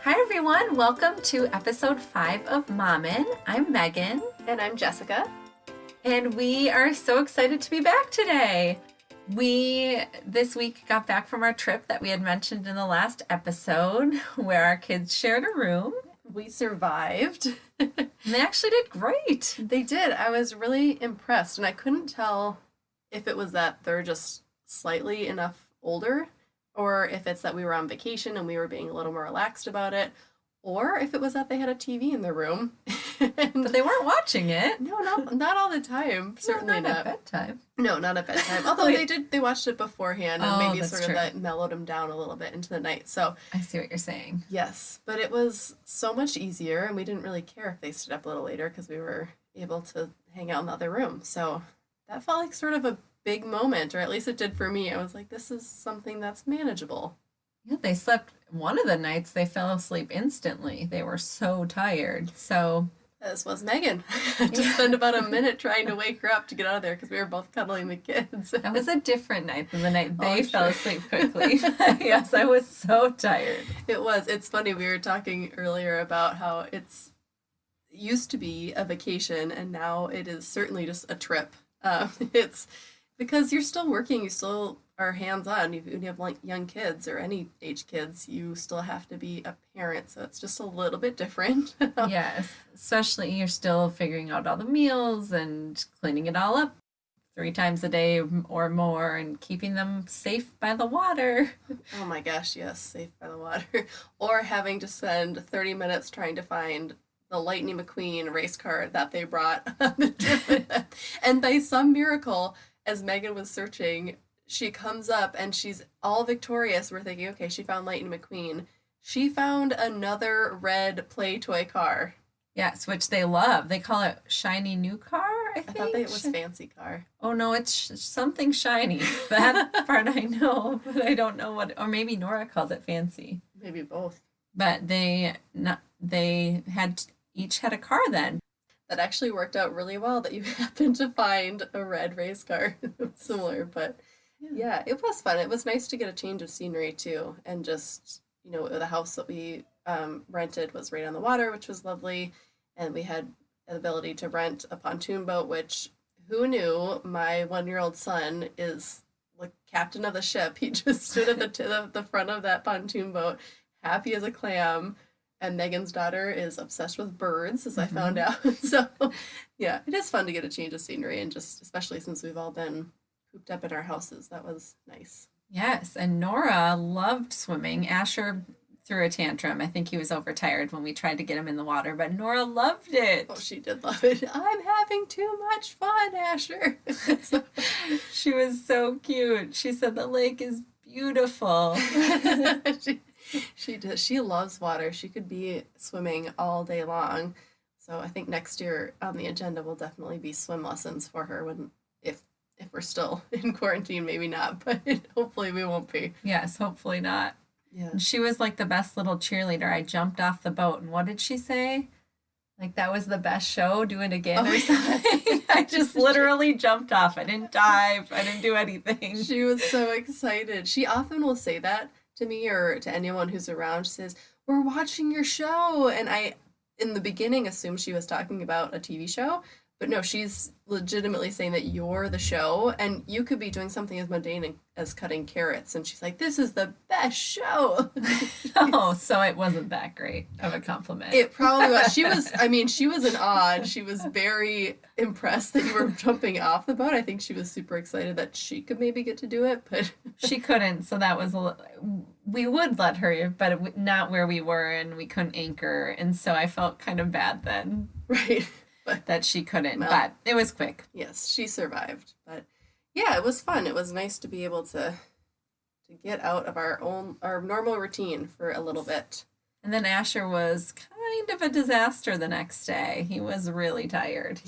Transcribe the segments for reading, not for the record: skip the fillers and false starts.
Hi everyone, welcome to episode 5 of Mommin'. I'm Megan. And I'm Jessica. And we are so excited to be back today. We, this week, got back from our trip that we had mentioned in the last episode where our kids shared a room. We survived. And they actually did great. They did. I was really impressed. And I couldn't tell if it was that they're just slightly enough older, or if it's that we were on vacation and we were being a little more relaxed about it, or if it was that they had a TV in their room. But they weren't watching it. No, not all the time. Certainly not. At bedtime. No, not at bedtime. Although they watched it beforehand and maybe that's sort of true. that mellowed them down a little bit into the night. So I see what you're saying. yes, but it was so much easier, and we didn't really care if they stood up a little later because we were able to hang out in the other room. So that felt like sort of a big moment, or at least it did for me. I was like, this is something that's manageable. Yeah, they slept one of the nights, they fell asleep instantly. They were so tired. So This was Megan. I had to spend about a minute trying to wake her up to get out of there because we were both cuddling the kids. that was a different night than the night they Oh, fell sure. asleep quickly. Yes, I was so tired. It was. It's funny. We were talking earlier about how it used to be a vacation, and now it is certainly just a trip. It's because you're still working. You still are hands-on. When you have like young kids or any age kids, you still have to be a parent. So it's just a little bit different. Yes, especially you're still figuring out all the meals and cleaning it all up 3 times a day or more and keeping them safe by the water. Oh my gosh, yes, safe by the water. Or having to spend 30 minutes trying to find the Lightning McQueen race car that they brought on the trip. And by some miracle, as Megan was searching, she comes up and she's all victorious. We're thinking, okay, she found Lightning McQueen. She found another red play toy car. Yes, which they love. They call it shiny new car, I I think. thought that it was fancy car. Oh no, it's something shiny. That part I know, but I don't know what. Or maybe Nora calls it fancy. Maybe both. But they had each had a car then. That actually worked out really well that you happened to find a red race car. Similar, but yeah, it was fun. It was nice to get a change of scenery too, and just the house that we rented was right on the water, which was lovely, and we had the ability to rent a pontoon boat, which who knew? My 1-year-old son is the captain of the ship. He just stood at the front of that pontoon boat, happy as a clam. And Megan's daughter is obsessed with birds, as I found out. So, yeah, it is fun to get a change of scenery, and just especially since we've all been cooped up in our houses. That was nice. Yes, and Nora loved swimming. Asher threw a tantrum. I think he was overtired when we tried to get him in the water, but Nora loved it. Oh, she did love it. I'm having too much fun, Asher. So, She was so cute. She said the lake is beautiful. she does. She loves water. She could be swimming all day long. So I think next year on the agenda will definitely be swim lessons for her if we're still in quarantine. Maybe not, but hopefully we won't be. Yes, hopefully not. Yeah. And she was like the best little cheerleader. I jumped off the boat, and what did she say? Like that was the best show, do it again or something. I just literally jumped off. I didn't dive. I didn't do anything. She was so excited. She often will say that to me or to anyone who's around. She says, "We're watching your show." And I, in the beginning, assumed she was talking about a TV show. But no, she's legitimately saying that you're the show, and you could be doing something as mundane as cutting carrots. And she's like, "This is the best show." Oh, so it wasn't that great of a compliment. It probably was. She was in awe, and she was very impressed that you were jumping off the boat. I think she was super excited that she could maybe get to do it, but She couldn't, so that was we would let her, but not where we were, and we couldn't anchor, and so I felt kind of bad then right. But that she couldn't, Well. but it was quick. yes, she survived. But yeah, it was fun. It was nice to be able to get out of our normal routine for a little bit. And then Asher was kind of a disaster the next day. He was really tired.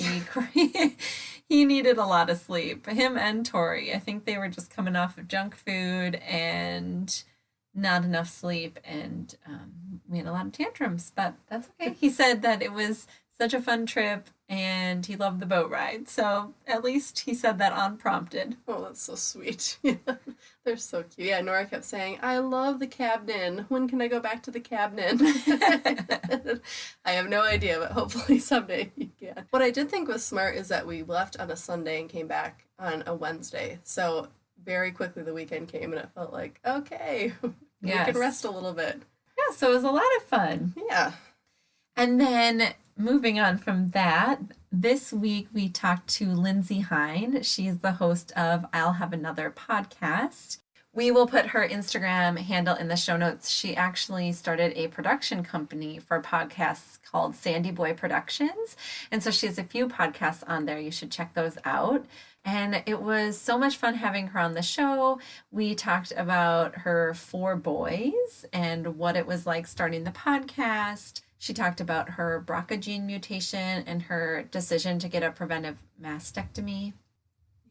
He needed a lot of sleep. Him and Tori, I think they were just coming off of junk food and not enough sleep, and we had a lot of tantrums, but that's okay. He said that it was such a fun trip, and he loved the boat ride. So at least he said that unprompted. Oh, that's so sweet. Yeah, they're so cute. Yeah, Nora kept saying, I love the cabin. When can I go back to the cabin? I have no idea, but hopefully someday you can. What I did think was smart is that we left on a Sunday and came back on a Wednesday. So very quickly the weekend came and it felt like, okay, we can rest Yes. a little bit. Yeah, so it was a lot of fun. Yeah. And then moving on from that, this week we talked to Lindsey Hein. She's the host of I'll Have Another podcast. We will put her Instagram handle in the show notes. She actually started a production company for podcasts called SandyBoy Productions. And so she has a few podcasts on there. You should check those out. And it was so much fun having her on the show. We talked about her 4 boys and what it was like starting the podcast. She talked about her BRCA gene mutation and her decision to get a preventive mastectomy.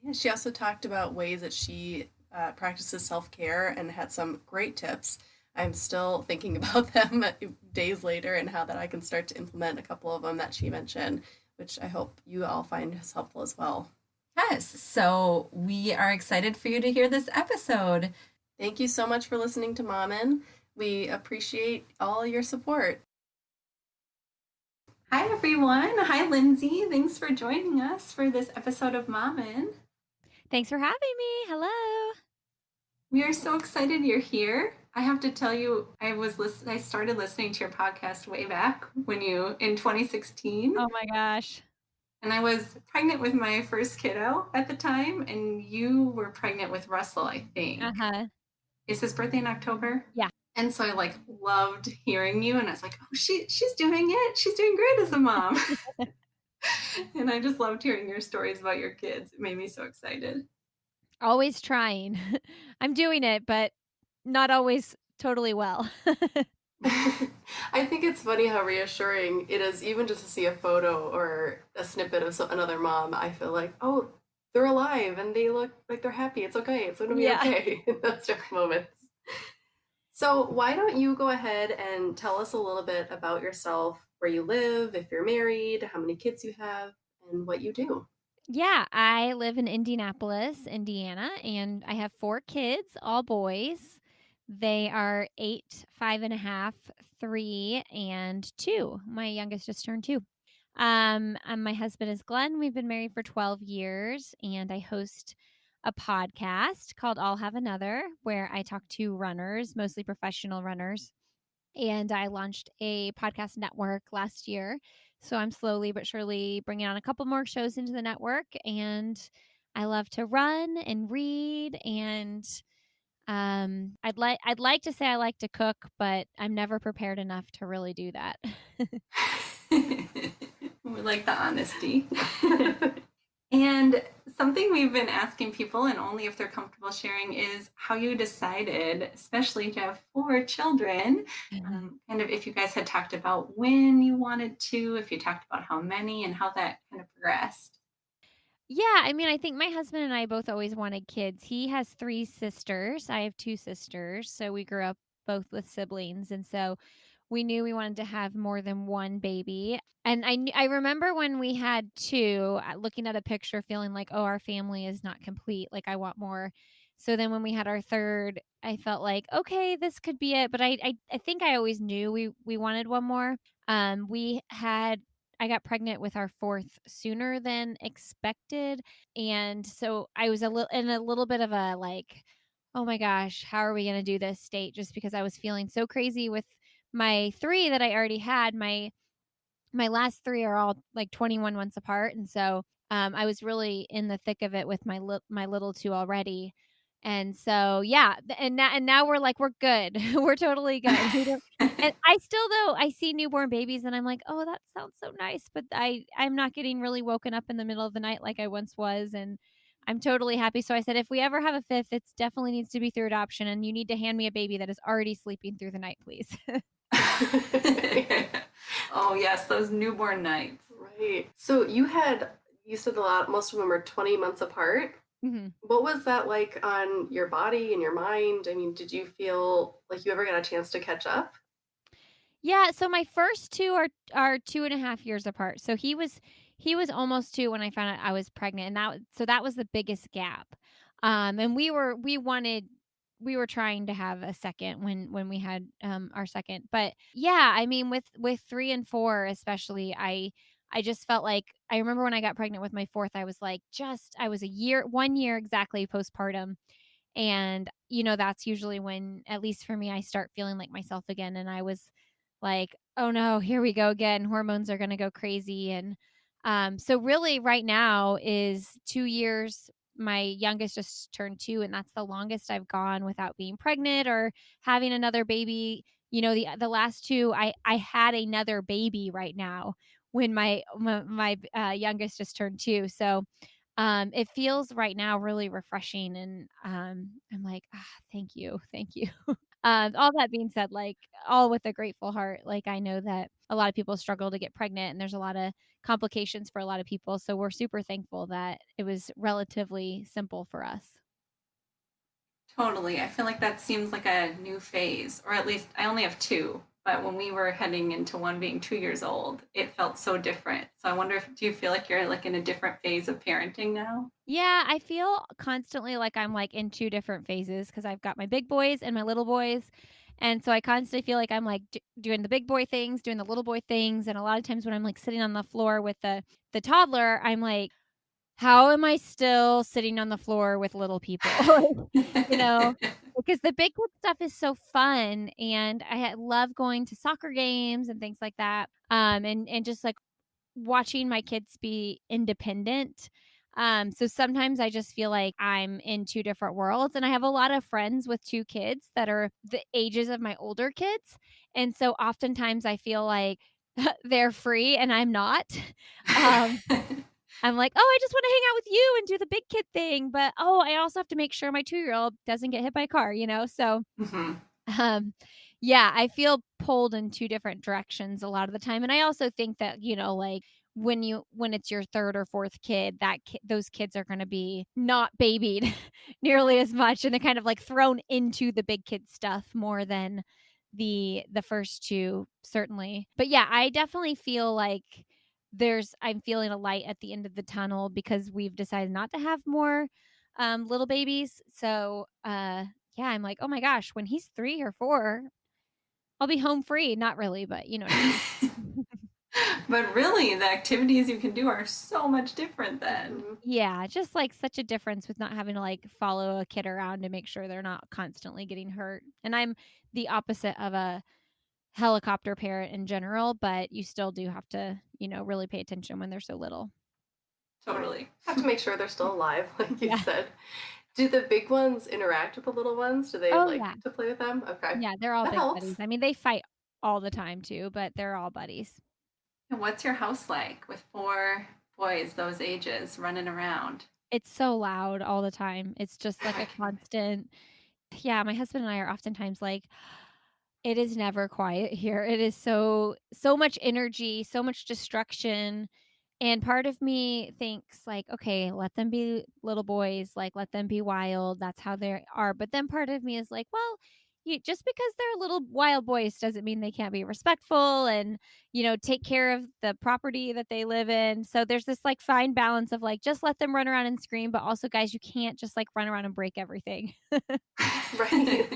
Yeah, she also talked about ways that she practices self care and had some great tips. I'm still thinking about them days later and how that I can start to implement a couple of them that she mentioned, which I hope you all find as helpful as well. Yes, so we are excited for you to hear this episode. Thank you so much for listening to Mommin. We appreciate all your support. Hi, everyone. Hi, Lindsey. Thanks for joining us for this episode of Mommin. Thanks for having me. Hello. We are so excited you're here. I have to tell you, I started listening to your podcast way back in 2016. Oh my gosh. And I was pregnant with my first kiddo at the time, and you were pregnant with Russell, I think. Is his birthday in October? Yeah. And so I loved hearing you, and I was like, oh, she's doing it. She's doing great as a mom. And I just loved hearing your stories about your kids. It made me so excited. Always trying. I'm doing it, but not always totally well. I think it's funny how reassuring it is, even just to see a photo or a snippet of another mom. I feel like, oh, they're alive and they look like they're happy. It's okay. It's going to be okay in those dark moments. So why don't you go ahead and tell us a little bit about yourself, where you live, if you're married, how many kids you have, and what you do. Yeah, I live in Indianapolis, Indiana, and I have 4 kids, all boys. They are 8, 5.5, 3, and 2. My youngest just turned 2. And my husband is Glenn. We've been married for 12 years, and I host a podcast called I'll Have Another, where I talk to runners, mostly professional runners. And I launched a podcast network last year. So I'm slowly but surely bringing on a couple more shows into the network. And I love to run and read. And I'd like to say I like to cook, but I'm never prepared enough to really do that. We like the honesty. And something we've been asking people, and only if they're comfortable sharing, is how you decided, especially to have 4 children. Kind of if you guys had talked about when you wanted to, if you talked about how many, and how that kind of progressed. Yeah, I mean, I think my husband and I both always wanted kids. He has 3 sisters. I have 2 sisters. So we grew up both with siblings. And so we knew we wanted to have more than one baby. And I remember when we had 2, looking at a picture, feeling like, oh, our family is not complete. Like, I want more. So then when we had our 3rd, I felt like, okay, this could be it. But I think I always knew we wanted one more. I got pregnant with our 4th sooner than expected. And so I was a little bit of a like, oh my gosh, how are we going to do this state? Just because I was feeling so crazy with my 3 that I already had. My last 3 are all like 21 months apart. And so I was really in the thick of it with my little 2 already. And so, yeah. And now we're like, we're good. We're totally good. And I still, though, I see newborn babies and I'm like, oh, that sounds so nice. But I'm not getting really woken up in the middle of the night like I once was. And I'm totally happy. So I said, if we ever have a 5th, it definitely needs to be through adoption. And you need to hand me a baby that is already sleeping through the night, please. Oh, yes, those newborn nights. Right. So you said most of them are 20 months apart. Mm-hmm. What was that like on your body and your mind? I mean, did you feel like you ever got a chance to catch up? Yeah, so my first 2 are 2.5 years apart. So he was almost 2 when I found out I was pregnant, and that was the biggest gap. And we were trying to have a second when we had, our second. But, yeah, I mean, with 3 and 4 especially, I just felt like I remember when I got pregnant with my 4th, I was like, just I was 1 year exactly postpartum. And, that's usually when, at least for me, I start feeling like myself again. And I was like, oh no, here we go again. Hormones are going to go crazy. And so, really, right now is 2 years. My youngest just turned 2, and that's the longest I've gone without being pregnant or having another baby. The last two, I had another baby right now when my youngest just turned 2. So, it feels right now really refreshing, and, I'm like, "Ah, thank you, thank you." All that being said, like, all with a grateful heart, like, I know that a lot of people struggle to get pregnant, and there's a lot of complications for a lot of people, so we're super thankful that it was relatively simple for us. Totally. I feel like that seems like a new phase, or at least I only have two. But when we were heading into one being 2 years old, it felt so different. So I wonder if do you feel like you're like in a different phase of parenting now? Yeah, I feel constantly like I'm, like, in 2 different phases because 'cause I've got my big boys and my little boys, and so I constantly feel like I'm, like, doing the big boy things, doing the little boy things, and a lot of times when I'm, like, sitting on the floor with the toddler, I'm like, "How am I still sitting on the floor with little people?" You know? Because the big kid stuff is so fun, and love going to soccer games and things like that, and just, like, watching my kids be independent. So sometimes I just feel like I'm in 2 different worlds, and I have a lot of friends with 2 kids that are the ages of my older kids, and so oftentimes I feel like they're free and I'm not. Um, I'm like, "Oh, I just wanna hang out with you and do the big kid thing, but, oh, I also have to make sure my 2-year-old doesn't get hit by a car," you know? So, Mhm. um, yeah, I feel pulled in 2 different directions a lot of the time, and I also think that, like, when it's your 3rd or 4th kid, those kids are gonna be not babied nearly as much, and they're kind of, like, thrown into the big kid stuff more than the first 2, certainly. But, yeah, I definitely feel like I'm feeling a light at the end of the tunnel because we've decided not to have more, little babies, so, yeah, I'm like, "Oh my gosh, when he's 3 or 4, I'll be home free." Not really, but you know what I mean. But really, the activities you can do are so much different then. Mhm. Yeah, just, like, such a difference with not having to, like, follow a kid around to make sure they're not constantly getting hurt, and I'm the opposite of a helicopter parent in general, but you still do have to, really pay attention when they're so little. Right. Totally. Have to make sure they're still alive, like you Yeah. said. Do the big ones interact with the little ones? Do they Oh, like yeah. to play with them? Okay. Yeah, they're all That big buddies. helps. I mean, they fight all the time too, but they're all buddies. And what's your house like with four boys those ages running around? It's so loud all the time. It's just like I a can constant. Yeah, my husband and I are oftentimes like, it is never quiet here. It is so much energy, so much destruction. And part of me thinks like, okay, let them be little boys, like let them be wild. That's how they are. But then part of me is like, well, just because they're little wild boys doesn't mean they can't be respectful and, take care of the property that they live in. So there's this like fine balance of like, just let them run around and scream. But also, guys, you can't just like run around and break everything. Right.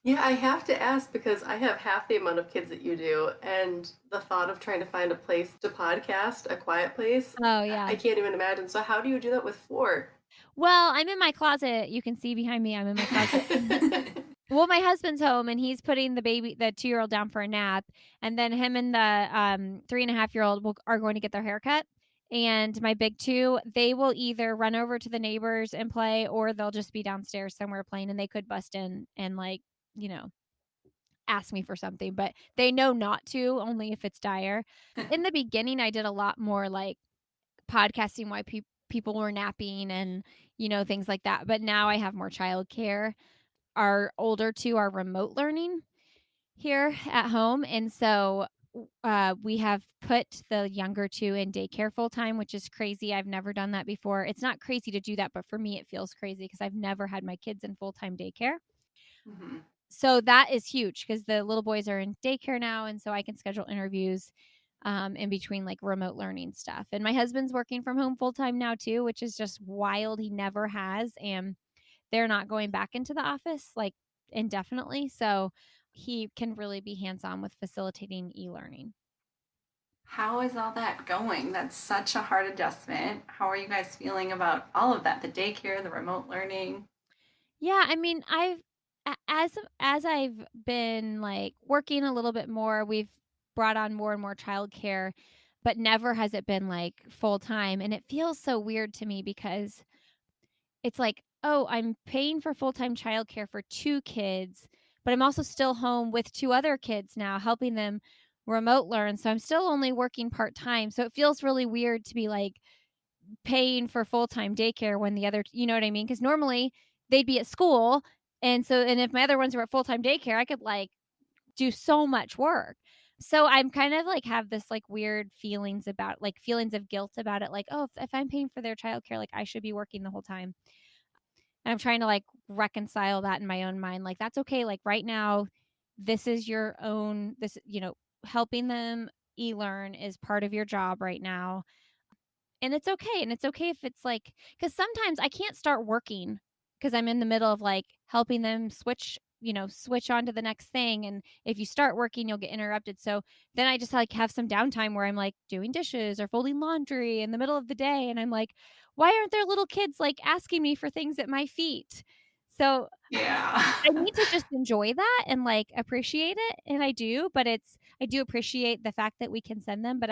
Yeah, I have to ask because I have half the amount of kids that you do, and the thought of trying to find a place to podcast, a quiet place, Oh, I yeah. can't even imagine. So how do you do that with four? Well, I'm in my closet. You can see behind me, I'm in my closet. Well, my husband's home and he's putting the 2-year-old down for a nap, and then him and the, 3.5-year-old are going to get their hair cut, and my big 2, they will either run over to the neighbors and play, or they'll just be downstairs somewhere playing, and they could bust in and, like, you know, ask me for something, but they know not to, only if it's dire. In the beginning, I did a lot more, like, podcasting while people were napping and, things like that, but now I have more childcare. Our older 2 are remote learning here at home, and so, we have put the younger 2 in daycare full time, which is crazy. I've never done that before. It's not crazy to do that, but for me, it feels crazy because 'cause I've never had my kids in full-time daycare. Mhm. So that is huge because the little boys are in daycare now, and so I can schedule interviews in between like remote learning stuff. And my husband's working from home full time now too, which is just wild. He never has, and they're not going back into the office like indefinitely. So he can really be hands on with facilitating e-learning. How is all that going? That's such a hard adjustment. How are you guys feeling about all of that? The daycare, the remote learning? Yeah, I mean, as I've been like working a little bit more, we've brought on more and more childcare, but never has it been like full time. And it feels so weird to me because it's like, oh, I'm paying for full time childcare for two kids, but I'm also still home with two other kids now, helping them remote learn. So I'm still only working part time. So it feels really weird to be like paying for full-time daycare when the other, you know what I mean? Because normally they'd be at school. And if my other ones were at full-time daycare, I could like do so much work. So I'm kind of like have this like weird feelings of guilt about it. Like, oh, if I'm paying for their childcare, like I should be working the whole time. And I'm trying to like reconcile that in my own mind. Like, that's okay. Like right now, this is your own, helping them e-learn is part of your job right now, and it's okay if it's like, because sometimes I can't start working because I'm in the middle of like helping them switch on to the next thing. And if you start working, you'll get interrupted. So then I just like have some downtime where I'm like doing dishes or folding laundry in the middle of the day. And I'm like, why aren't there little kids like asking me for things at my feet? So Yeah. I need to just enjoy that and like appreciate it. And I do, but I do appreciate the fact that we can send them, but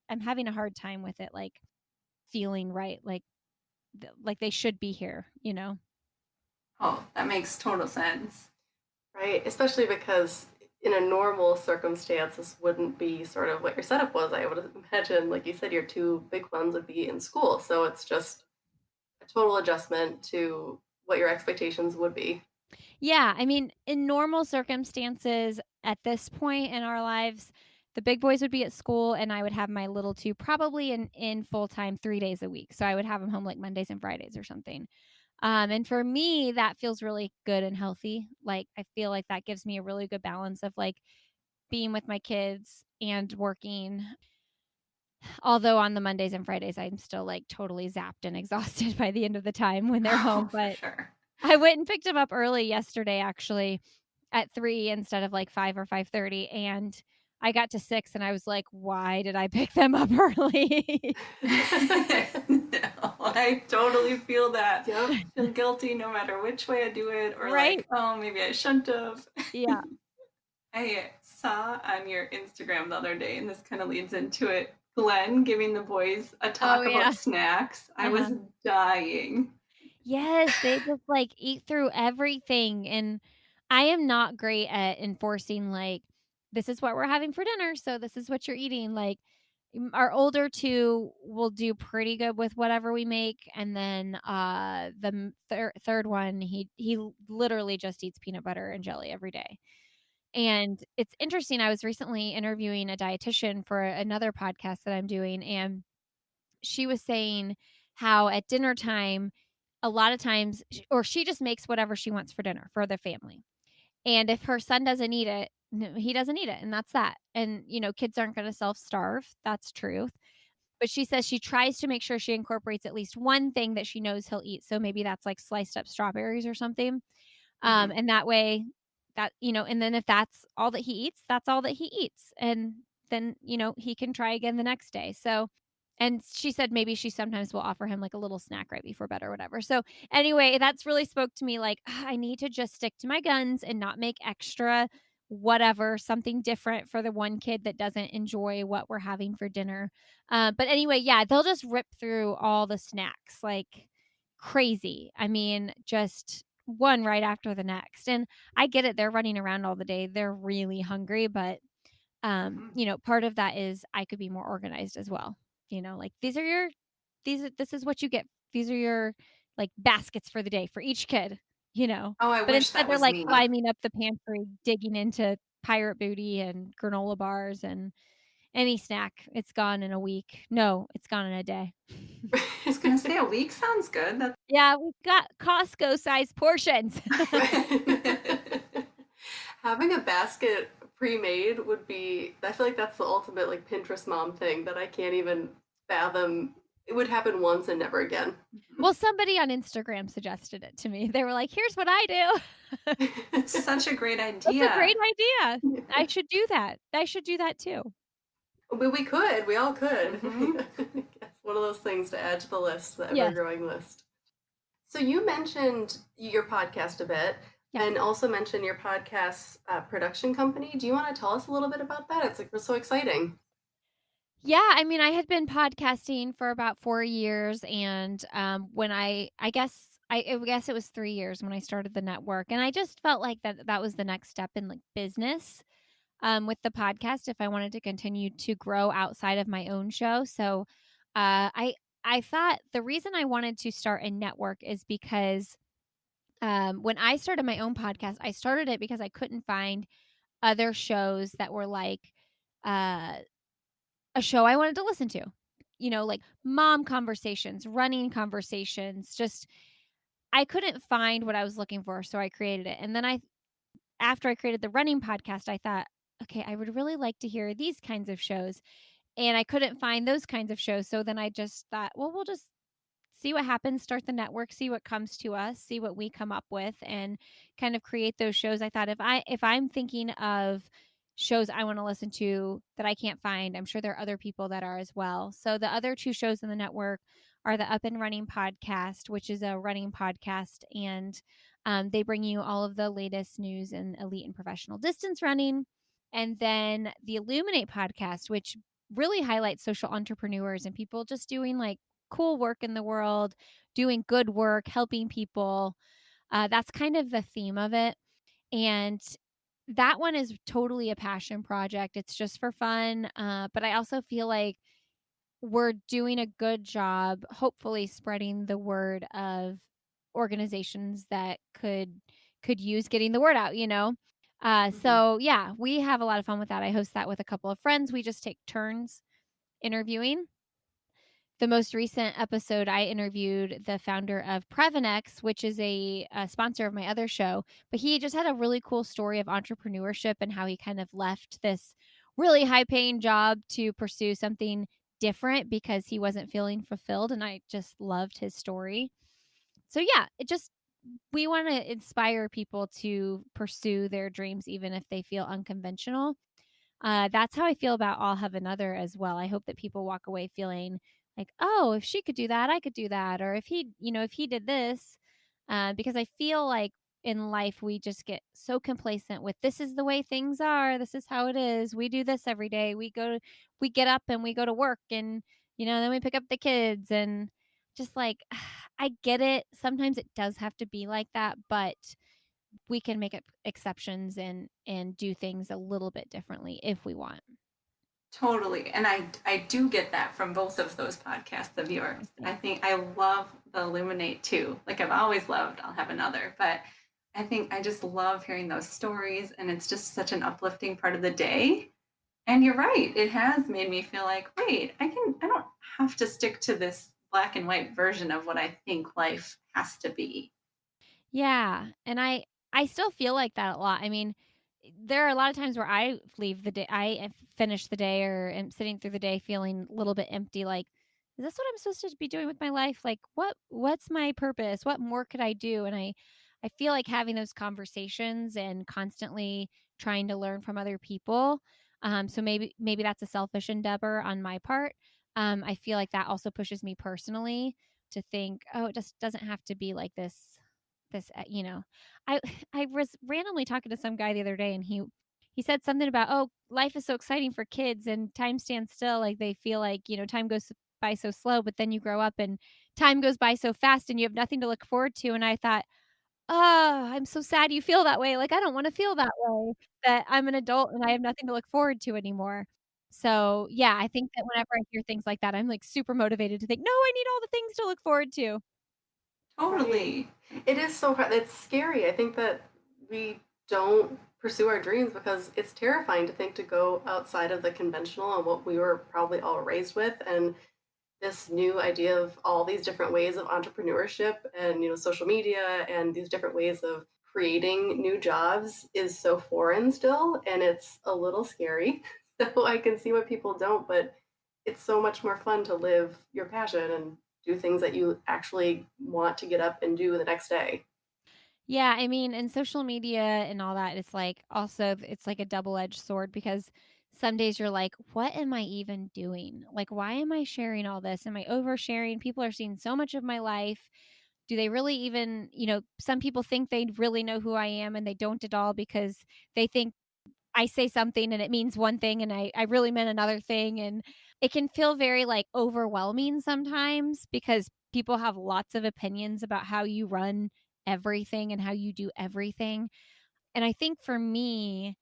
I'm having a hard time with it, like feeling right, like they should be here, you know? Oh, that makes total sense. Right, especially because in a normal circumstance, this wouldn't be sort of what your setup was. I would imagine, like you said, your two big ones would be in school. So it's just a total adjustment to what your expectations would be. Yeah, I mean, in normal circumstances at this point in our lives, the big boys would be at school and I would have my little two probably in full time 3 days a week. So I would have them home like Mondays and Fridays or something. And for me, that feels really good and healthy. Like I feel like that gives me a really good balance of like being with my kids and working. Although on the Mondays and Fridays, I'm still like totally zapped and exhausted by the end of the time when they're Oh, home. for But sure. I went and picked him up early yesterday, actually at 3 instead of like 5 or 5:30. And I got to 6 and I was like, why did I pick them up early? No, I totally feel that. Yep. Feel guilty no matter which way I do it, or Right. like, oh, maybe I shouldn't have. Yeah. I saw on your Instagram the other day, and this kind of leads into it, Glenn giving the boys a Oh, talk yeah. about snacks. I Uh-huh. was dying. Yes, they just, like, eat through everything, and I am not great at enforcing, like, "This is what we're having for dinner, so this is what you're eating," like, our older 2 will do pretty good with whatever we make, and then, the 3rd one, he literally just eats peanut butter and jelly every day, and it's interesting, I was recently interviewing a dietitian for another podcast that I'm doing, and she was saying how at dinner time, a lot of times or she just makes whatever she wants for dinner for the family. And if her son doesn't eat it, no, he doesn't eat it, and that's that. And, kids aren't gonna self-starve, that's truth. But she says she tries to make sure she incorporates at least one thing that she knows he'll eat. So maybe that's like sliced up strawberries or something. Mhm. And that way and then if that's all that he eats, that's all that he eats. And then, he can try again the next day. So, and she said maybe she sometimes will offer him like a little snack right before bed or whatever. So, anyway, that's really spoke to me like, I need to just stick to my guns and not make extra whatever, something different for the one kid that doesn't enjoy what we're having for dinner. But anyway, yeah, they'll just rip through all the snacks like crazy. I mean, just one right after the next. And I get it. They're running around all the day. They're really hungry, but Mhm. part of that is I could be more organized as well. Like this is what you get. These are your like baskets for the day for each kid. Oh, I But wish instead that they're was like me. climbing up the pantry, digging into pirate booty and granola bars and any snack. It's gone in a week. No, it's gone in a day. I was gonna say a week sounds good. That's Yeah, we've got Costco sized portions. Having a basket pre-made would be, I feel like that's the ultimate like Pinterest mom thing that I can't even fathom. It would happen once and never again. Well, somebody on Instagram suggested it to me. They were like, "Here's what I do." It's such a great That's a idea. great idea. I should do that. I should do that too. But we could, we all could. Mhm. It's one of those things to add to the list, the Yes. ever-growing list. So you mentioned your podcast a bit, Yeah. and also mentioned your podcast's production company. Do you want to tell us a little bit about that? It's like so exciting. Yeah, I mean, I had been podcasting for about 4 years, and, when I guess it was 3 years when I started the network, and I just felt like that was the next step in, like, business, with the podcast if I wanted to continue to grow outside of my own show, so, I thought the reason I wanted to start a network is because, when I started my own podcast, I started it because I couldn't find other shows that were like, uh a show I wanted to listen to. Like mom conversations, running conversations, just I couldn't find what I was looking for, so I created it. And then after I created the running podcast, I thought, okay, I would really like to hear these kinds of shows. And I couldn't find those kinds of shows. So then I just thought, well, we'll just see what happens, start the network, see what comes to us, see what we come up with and kind of create those shows. I thought if I'm thinking of shows I want to listen to that I can't find, I'm sure there are other people that are as well. So the other two shows in the network are the Up and Running podcast, which is a running podcast, and they bring you all of the latest news in elite and professional distance running. And then the Illuminate podcast, which really highlights social entrepreneurs and people just doing like cool work in the world, doing good work, helping people. That's kind of the theme of it. And that one is totally a passion project. It's just for fun. But I also feel like we're doing a good job, hopefully spreading the word of organizations that could use getting the word out. Mhm. So yeah, we have a lot of fun with that. I host that with a couple of friends. We just take turns interviewing. The most recent episode, I interviewed the founder of Prevenex, which is a sponsor of my other show. But he just had a really cool story of entrepreneurship and how he kind of left this really high paying job to pursue something different because he wasn't feeling fulfilled. And I just loved his story. So, yeah, we want to inspire people to pursue their dreams, even if they feel unconventional. That's how I feel about I'll Have Another as well. I hope that people walk away feeling like, oh, if she could do that, I could do that. Or if he did this, because I feel like in life we just get so complacent with this is the way things are. This is how it is. We do this every day. We get up and we go to work and, then we pick up the kids and just like, I get it. Sometimes it does have to be like that, but we can make exceptions and do things a little bit differently if we want. Totally. And I do get that from both of those podcasts of yours. I Thanks. think I love the Illuminate too. Like I've always loved I'll Have Another, but I think I just love hearing those stories and it's just such an uplifting part of the day. And you're right. It has made me feel like, wait, I don't have to stick to this black and white version of what I think life has to be. Yeah, and I still feel like that a lot. I mean, there are a lot of times where I leave the day, I finish the day or am sitting through the day feeling a little bit empty. Like, is this what I'm supposed to be doing with my life? Like, what's my purpose? What more could I do? And I feel like having those conversations and constantly trying to learn from other people. So maybe that's a selfish endeavor on my part. I feel like that also pushes me personally to think, oh, it just doesn't have to be like this. I I was randomly talking to some guy the other day and he said something about, oh, life is so exciting for kids and time stands still, like they feel like time goes by so slow, but then you grow up and time goes by so fast and you have nothing to look forward to. And I thought, oh, I'm so sad you feel that way. Like I don't want to feel that way, that I'm an adult and I have nothing to look forward to anymore. So yeah, I think that whenever I hear things like that, I'm like super motivated to think, no, I need all the things to look forward to. Right. Totally. It is so hard. It's scary. I think that we don't pursue our dreams because it's terrifying to think to go outside of the conventional and what we were probably all raised with. And this new idea of all these different ways of entrepreneurship and social media and these different ways of creating new jobs is so foreign still, and it's a little scary. So I can see why people don't, but it's so much more fun to live your passion and do things that you actually want to get up and do the next day. Yeah, I mean, and social media and all that, it's like also it's like a double-edged sword because some days you're like, what am I even doing? Like, why am I sharing all this? Am I oversharing? People are seeing so much of my life. Do they really even, some people think they really know who I am and they don't at all because they think I say something and it means one thing and I really meant another thing. And it can feel very like overwhelming sometimes because people have lots of opinions about how you run everything and how you do everything. And I think for me,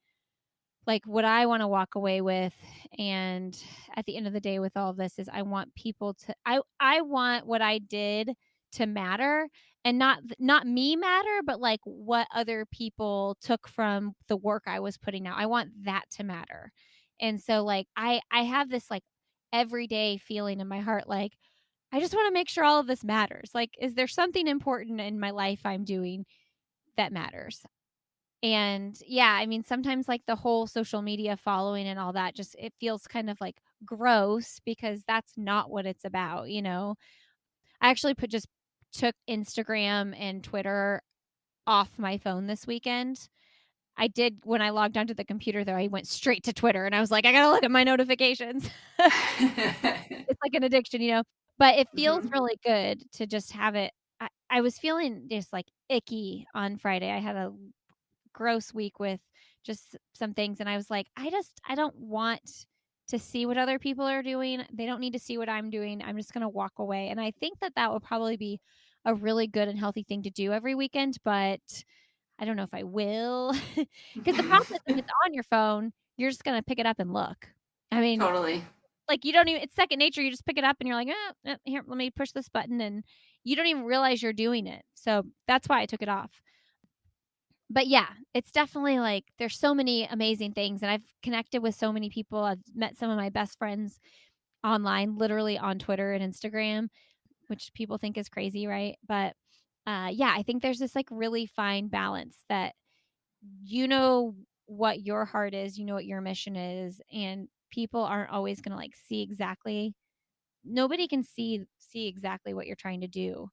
like what I want to walk away with and at the end of the day with all of this is I want people to I want what I did to matter and not me matter but like what other people took from the work I was putting out. I want that to matter. And so like I have this like everyday feeling in my heart like I just want to make sure all of this matters. Like is there something important in my life I'm doing that matters? And yeah, I mean, sometimes like the whole social media following and all that just it feels kind of like gross because that's not what it's about, you know? I actually just took Instagram and Twitter off my phone this weekend. I did when I logged onto the computer though, I went straight to Twitter and I was like, I gotta look at my notifications. It's like an addiction, you know? But it feels Hmm. really good to just have it. I was feeling just like icky on Friday. I had a gross week with just some things and I was like, I don't want to see what other people are doing. They don't need to see what I'm doing. I'm just going to walk away. And I think that that would probably be a really good and healthy thing to do every weekend, but I don't know if I will. Cuz the problem is if it's on your phone, you're just going to pick it up and look. I mean, Totally. like you don't even it's second nature. You just pick it up and you're like, here, let me push this button and you don't even realize you're doing it. So that's why I took it off. But yeah, it's definitely like there's so many amazing things and I've connected with so many people. I've met some of my best friends online, literally on Twitter and Instagram, which people think is crazy, right? But yeah, I think there's this like really fine balance that you know what your heart is, you know what your mission is, and people aren't always going to like see exactly nobody can see exactly what you're trying to do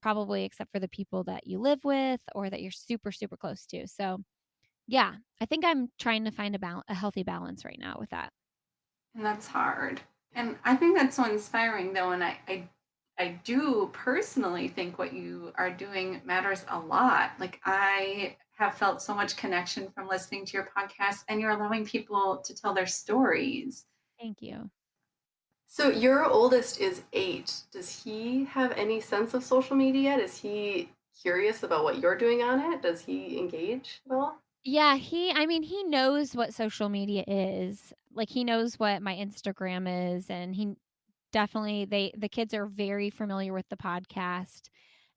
probably except for the people that you live with or that you're super super close to. So yeah, I think I'm trying to find a healthy balance right now with that. And that's hard. And I think that's so inspiring, though. And I do personally think what you are doing matters a lot. Like, I have felt so much connection from listening to your podcast, and you're allowing people to tell their stories. Thank you. So your oldest is 8. Does he have any sense of social media? Is he curious about what you're doing on it? Does he engage at all? Yeah, I mean, he knows what social media is. Like he knows what my Instagram is and he definitely the kids are very familiar with the podcast.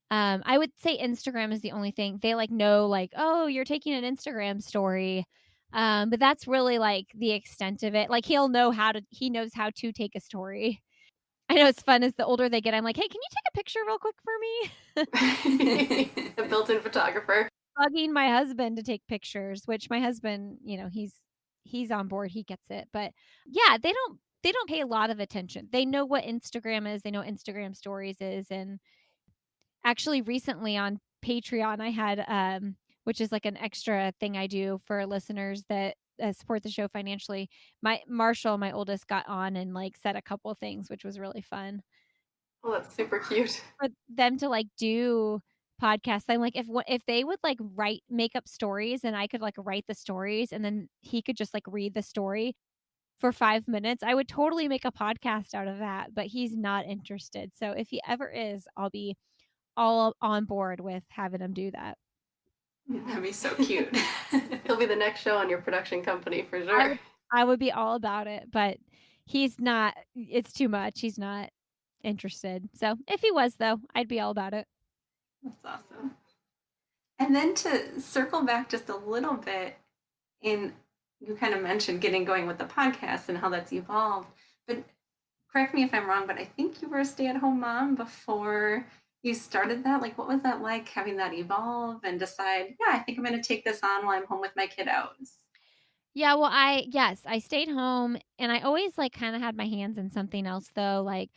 I would say Instagram is the only thing they like know like, "Oh, you're taking an Instagram story." But that's really like the extent of it. Like he knows how to take a story. I know it's fun as the older they get, I'm like, "Hey, can you take a picture real quick for me?" A built-in photographer. Bugging my husband to take pictures, which my husband, he's on board, he gets it. But yeah, they don't pay a lot of attention. They know what Instagram is, they know what Instagram stories is, and actually recently on Patreon, I had, which is like an extra thing I do for listeners that support the show financially. My Marshall, my oldest, got on and like said a couple things, which was really fun Oh, that's super cute. for them to like do podcasts. I'm like, if they would like make up stories, and I could like write the stories, and then he could just like read the story for 5 minutes, I would totally make a podcast out of that. But he's not interested. So if he ever is, I'll be all on board with having him do that. That'd be so cute. He'll be the next show on your production company for I sure. would I would be all about it, but he's not it's too much. He's not interested. So, if he was though, I'd be all about it. That's awesome. And then to circle back just a little bit, in you kind of mentioned getting going with the podcast and how that's evolved. But correct me if I'm wrong, but I think you were a stay-at-home mom before you started that? Like, what was that like having that evolve and decide, yeah, I think I'm going to take this on while I'm home with my kiddos? Yeah, well, yes, I stayed home and I always like kind of had my hands in something else though. Like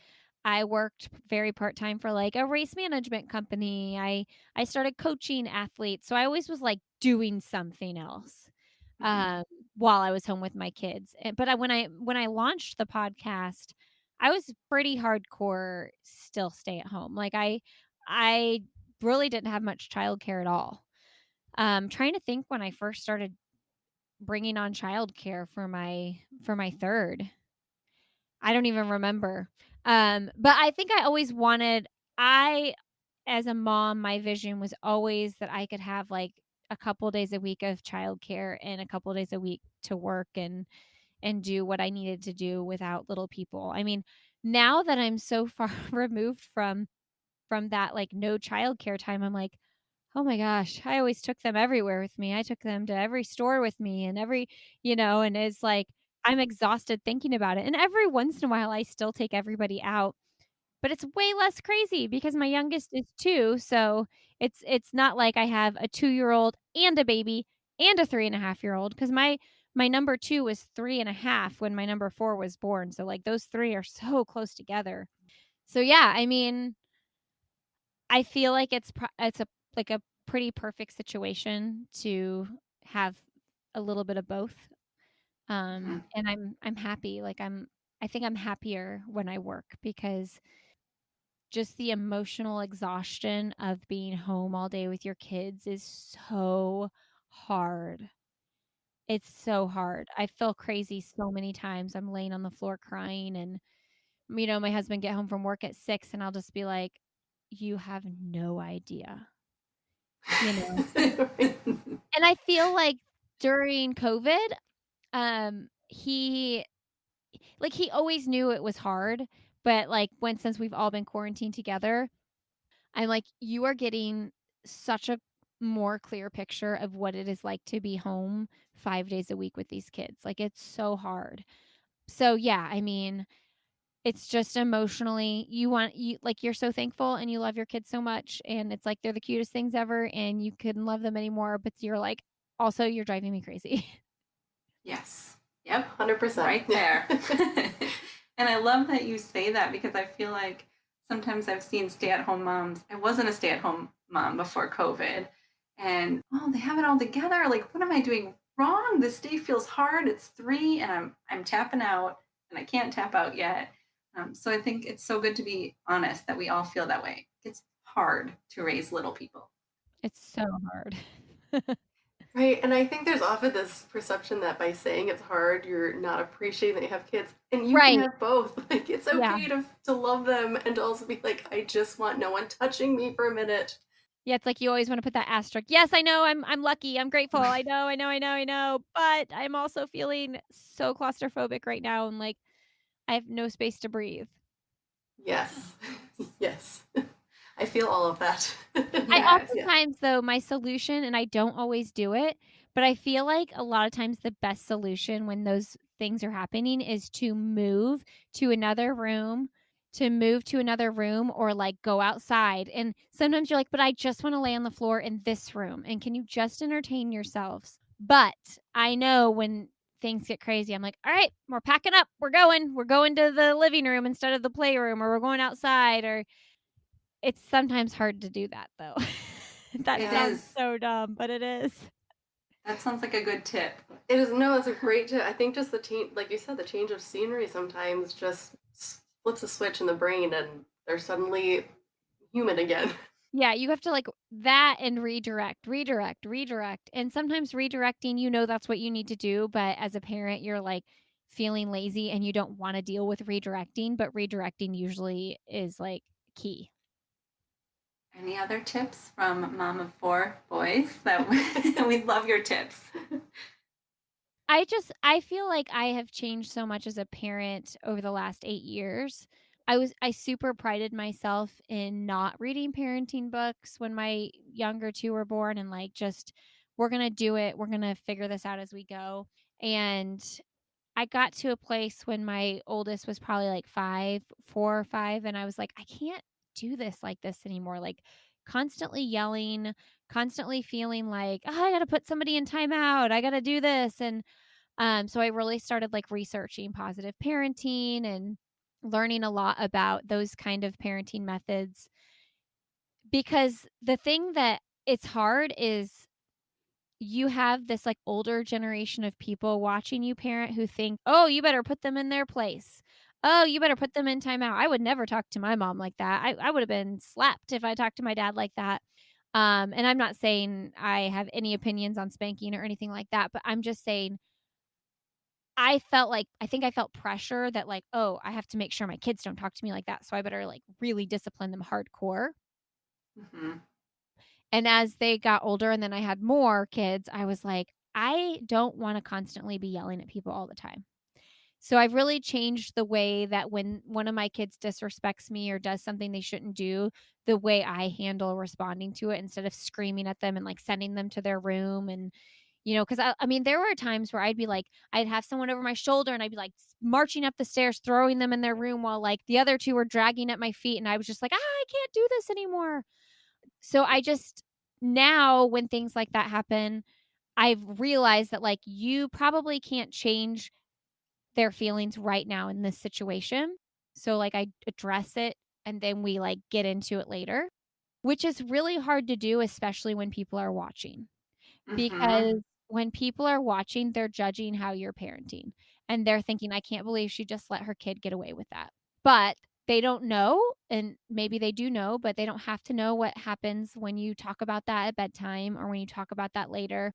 I worked very part-time for like a race management company. I started coaching athletes. So I always was like doing something else Mhm. um while I was home with my kids. But when I launched the podcast, I was pretty hardcore still stay at home. Like I really didn't have much childcare at all. Trying to think when I first started bringing on childcare for my 3rd. I don't even remember. But I think I always wanted I as a mom, my vision was always that I could have, like, a couple days a week of childcare and a couple days a week to work and do what I needed to do without little people. I mean, now that I'm so far removed from that, like, no childcare time, I'm like, "Oh my gosh, I always took them everywhere with me. I took them to every store with me and and it's like, I'm exhausted thinking about it, and every once in a while, I still take everybody out, but it's way less crazy because my youngest is 2, so it's not like I have a 2-year-old and a baby and a 3.5-year-old 'cause my number 2 was 3.5 when my number 4 was born, so, like, those 3 are so close together. So, yeah, I mean I feel like it's a like a pretty perfect situation to have a little bit of both. Mhm. And I'm happy. I think I'm happier when I work because just the emotional exhaustion of being home all day with your kids is so hard. It's so hard. I feel crazy so many times. I'm laying on the floor crying and my husband get home from work at 6 and I'll just be like, "You have no idea." You know? And I feel like during COVID, he always knew it was hard, but, like, since we've all been quarantined together, I'm like, "You are getting such a more clear picture of what it is like to be home 5 days a week with these kids." Like, it's so hard. So, yeah, I mean, it's just emotionally you're so thankful and you love your kids so much, and it's like they're the cutest things ever, and you couldn't love them anymore, but you're like, "Also, you're driving me crazy." Yes. Yep. 100%. Right there. And I love that you say that because I feel like sometimes I've seen stay-at-home moms. I wasn't a stay-at-home mom before COVID. And oh, they have it all together. Like, what am I doing wrong? This day feels hard. It's 3 and I'm tapping out and I can't tap out yet. So I think it's so good to be honest that we all feel that way. It's hard to raise little people. It's so hard. Right, and I think there's often this perception that by saying it's hard, you're not appreciating that you have kids, and you can Right. have both. Like, it's Yeah. okay to love them and to also be like, I just want no one touching me for a minute. Yeah, it's like you always wanna put that asterisk. "Yes, I know, I'm lucky, I'm grateful, I know, I know, I know, I know, but I'm also feeling so claustrophobic right now and, like, I have no space to breathe." Yes. Yes. I feel all of that. I Yes. Yeah. oftentimes, though, my solution and I don't always do it, but I feel like a lot of times the best solution when those things are happening is to another room move to another room or, like, go outside, and sometimes you're like, "But I just wanna lay on the floor in this room, and can you just entertain yourselves?" But I know when things get crazy, I'm like, "Alright, we're packing up, we're going. We're going to the living room instead of the playroom, or we're going outside," or it's sometimes hard to do that, though. That It sounds is. so dumb, but it is. That sounds like a good tip. It is no, it's a great tip. I think just the like you said, the change of scenery sometimes just flips a switch in the brain and they're suddenly human again. Yeah, you have to, like that and redirect, and sometimes redirecting, that's what you need to do, but as a parent, you're, like, feeling lazy and you don't wanna deal with redirecting, but redirecting usually is, like, key. Any other tips from mom of 4 boys that we love your tips. I feel like I have changed so much as a parent over the last 8 years. I super prided myself in not reading parenting books when my younger 2 were born and, like, just, "We're gonna do it. We're gonna figure this out as we go." And I got to a place when my oldest was probably, like, 5, 4 or 5, and I was like, "I can't do this like this anymore. Like constantly yelling, constantly feeling like, oh, I got to put somebody in timeout. I got to do this. And so I really started like researching positive parenting and learning a lot about those kind of parenting methods, because the thing that it's hard is you have this like older generation of people watching you parent who think, oh, you better put them in their place. Oh, you better put them in timeout. I would never talk to my mom like that. I would have been slapped if I talked to my dad like that. And I'm not saying I have any opinions on spanking or anything like that, but I'm just saying I think I felt pressure that like, oh, I have to make sure my kids don't talk to me like that. So I better like really discipline them hardcore. Mm-hmm. And as they got older and then I had more kids, I was like, I don't want to constantly be yelling at people all the time. So I've really changed the way that when one of my kids disrespects me or does something they shouldn't do, the way I handle responding to it instead of screaming at them and like sending them to their room. And, because I mean, there were times where I'd be like, I'd have someone over my shoulder and I'd be like marching up the stairs, throwing them in their room while like the other two were dragging at my feet. And I was just like, I can't do this anymore. So I just now when things like that happen, I've realized that like you probably can't change their feelings right now in this situation. So like I address it and then we like get into it later, which is really hard to do, especially when people are watching. Mm-hmm. Because when people are watching, they're judging how you're parenting and they're thinking, I can't believe she just let her kid get away with that. But they don't know, and maybe they do know, but they don't have to know what happens when you talk about that at bedtime or when you talk about that later.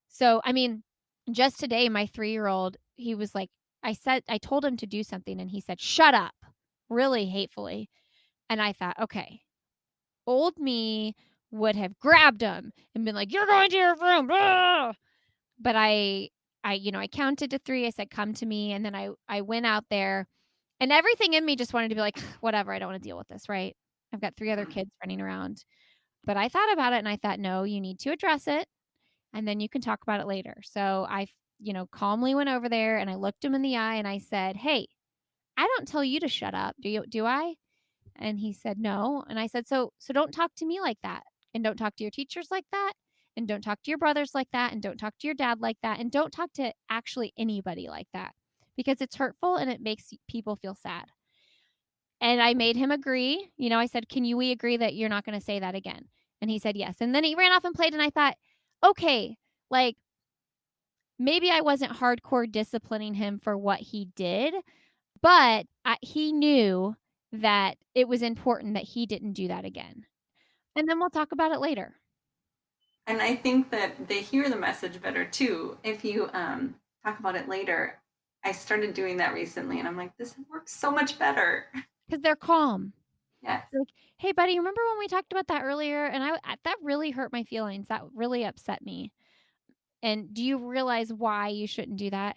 So, I mean, just today, my 3-year-old, he was like, I told him to do something and he said, shut up, really hatefully. And I thought, okay, old me would have grabbed him and been like, you're going to your room. Blah! But I counted to 3. I said, come to me. And then I went out there and everything in me just wanted to be like, whatever, I don't want to deal with this, right? I've got 3 other kids running around. But I thought about it and I thought, no, you need to address it and then you can talk about it later. So I, calmly went over there and I looked him in the eye and I said, hey, I don't tell you to shut up. Do I? And he said, no. And I said, so don't talk to me like that. And don't talk to your teachers like that. And don't talk to your brothers like that. And don't talk to your dad like that. And don't talk to actually anybody like that because it's hurtful and it makes people feel sad. And I made him agree. I said, we agree that you're not going to say that again? And he said, yes. And then he ran off and played. And I thought, okay, like maybe I wasn't hardcore disciplining him for what he did, but he knew that it was important that he didn't do that again. And then we'll talk about it later. And I think that they hear the message better too. If you talk about it later, I started doing that recently and I'm like, this works so much better. Because they're calm. Yes. Like, hey, buddy, remember when we talked about that earlier? And that really hurt my feelings. That really upset me. And do you realize why you shouldn't do that?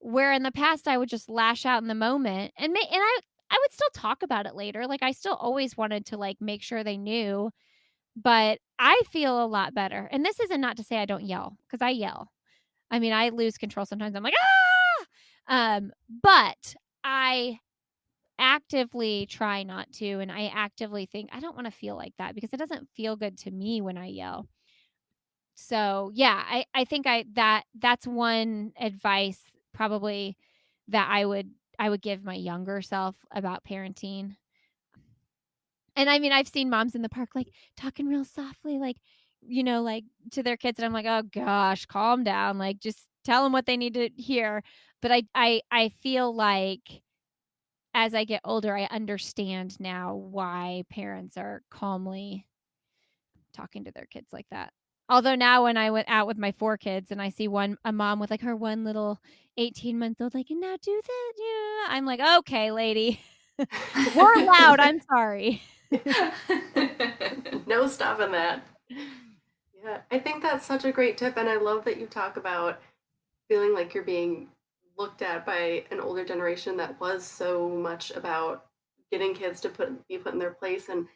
Where in the past I would just lash out in the moment and I would still talk about it later. Like I still always wanted to like make sure they knew, but I feel a lot better. And this isn't not to say I don't yell because I yell. I mean, I lose control sometimes. I'm like, but I actively try not to. And I actively think I don't want to feel like that because it doesn't feel good to me when I yell. So yeah, I think that's one advice probably that I would give my younger self about parenting. And I mean, I've seen moms in the park like talking real softly, like, like to their kids. And I'm like, oh gosh, calm down. Like just tell them what they need to hear. But I feel like as I get older, I understand now why parents are calmly talking to their kids like that. Although now when I went out with my 4 kids and I see a mom with like her one little 18-month-old, like, and now do that, I'm like, okay, lady, we're loud. I'm sorry. No stopping that. Yeah, I think that's such a great tip, and I love that you talk about feeling like you're being looked at by an older generation that was so much about getting kids to be put in their place, and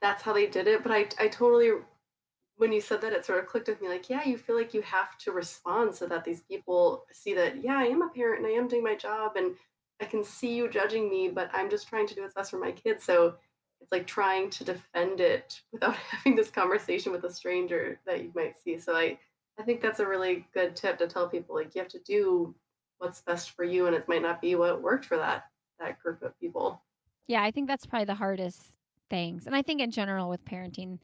that's how they did it. But I totally, when you said that, it sort of clicked with me. Like, yeah, you feel like you have to respond so that these people see that, yeah, I am a parent and I am doing my job, and I can see you judging me, but I'm just trying to do what's best for my kids. So it's like trying to defend it without having this conversation with a stranger that you might see. So I think that's a really good tip to tell people, like, you have to do what's best for you, and it might not be what worked for that group of people. Yeah, I think that's probably the hardest things. And I think in general with parenting,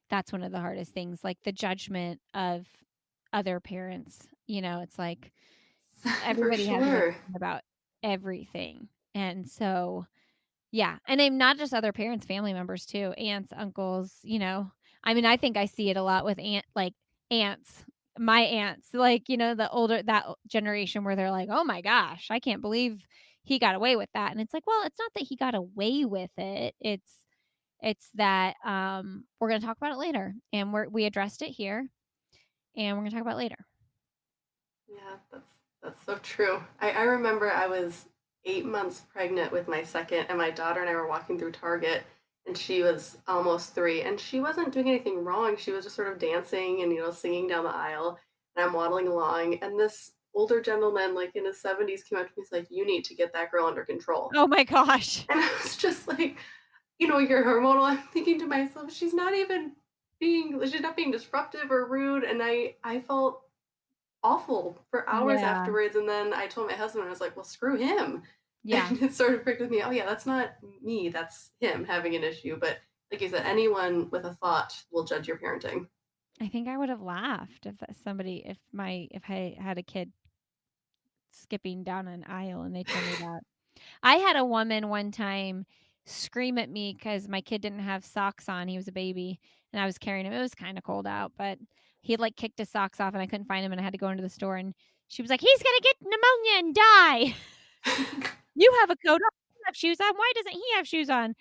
that's one of the hardest things, like the judgment of other parents. It's like For everybody has an sure. opinion about everything. And so, yeah. And I'm not just other parents, family members too, aunts, uncles. I mean, I think I see it a lot with aunts, my aunts, like, the older that generation where they're like, "Oh my gosh, I can't believe he got away with that." And it's like, well, it's not that he got away with it. It's that we're going to talk about it later, and we addressed it here, and we're going to talk about it later. Yeah, that's so true. I remember I was 8 months pregnant with my second, and my daughter and I were walking through Target, and she was almost 3, and she wasn't doing anything wrong. She was just sort of dancing and singing down the aisle, and I'm waddling along, and this older gentleman, like in his 70s, came up to me. He's like, "You need to get that girl under control." Oh my gosh. And I was just like, you're hormonal. I'm thinking to myself, she's not being disruptive or rude, and I felt awful for hours Yeah. afterwards. And then I told my husband, I was like, well, screw him. Yeah. And it sort of clicked with me, oh, yeah, that's not me. That's him having an issue. But like you said, anyone with a thought will judge your parenting. I think I would have laughed if I had a kid skipping down an aisle and they told me that. I had a woman one time scream at me because my kid didn't have socks on. He was a baby and I was carrying him. It was kind of cold out, but he had like kicked his socks off and I couldn't find him and I had to go into the store and she was like, "He's gonna get pneumonia and die." You have a coat on, you have shoes on. Why doesn't he have shoes on?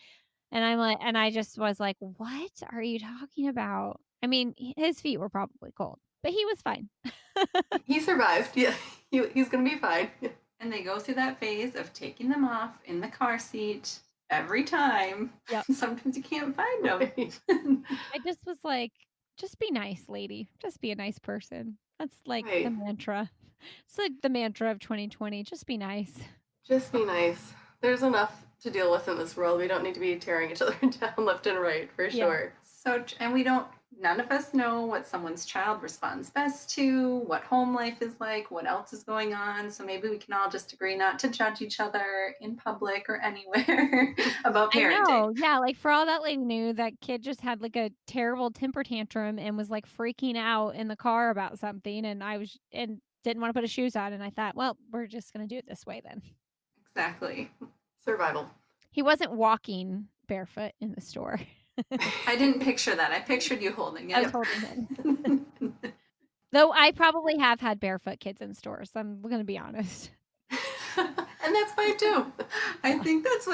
And I just was like, "What are you talking about?" I mean, his feet were probably cold, but he was fine. He survived. Yeah, he's going to be fine. And they go through that phase of taking them off in the car seat every time. Yep. Sometimes you can't find them. I just was like, "Just be nice, lady. Just be a nice person." That's like the Right. mantra. It's like the mantra of 2020. Just be nice. Just be nice. There's enough to deal with in this world. We don't need to be tearing each other down left and right, for Yeah. sure. So, and none of us know what someone's child responds best to, what home life is like, what else is going on. So maybe we can all just agree not to judge each other in public or anywhere about I parenting. know. Yeah, like for all that lady knew, that kid just had like a terrible temper tantrum and was like freaking out in the car about something and didn't want to put his shoes on and I thought, "Well, we're just going to do it this way then." Exactly. Survival. He wasn't walking barefoot in the store. I didn't picture that. I pictured you holding it. I was holding him. Though I probably have had barefoot kids in stores. I'm going to be honest. And that's fine too. I think that's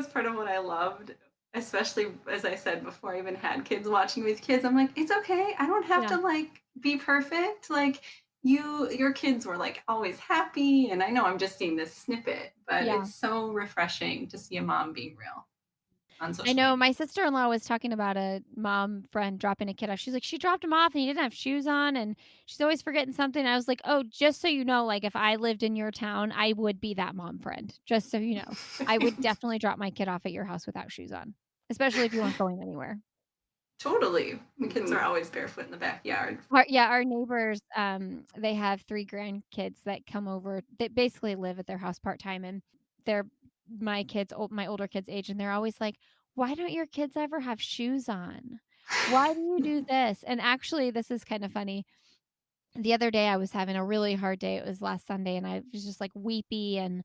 part of what I loved, especially as I said before I even had kids, watching with kids. I'm like, it's okay. I don't have Yeah. to like be perfect. Like your kids were like always happy. And I know I'm just seeing this snippet, but Yeah. it's so refreshing to see a mom being real on social I know media. my sister-in-law was talking about a mom friend dropping a kid off. She's like, she dropped him off and he didn't have shoes on and she's always forgetting something. I was like, "Oh, just so you know, like if I lived in your town, I would be that mom friend. Just so you know. I would definitely drop my kid off at your house without shoes on, especially if you weren't going anywhere." Totally. The kids are always barefoot in the backyard. Our neighbors, they have 3 grandkids that come over that basically live at their house part-time, and they're my older kids' age, and they're always like, "Why don't your kids ever have shoes on? Why do you do this?" And actually, this is kind of funny. The other day, I was having a really hard day. It was last Sunday, and I was just like weepy, and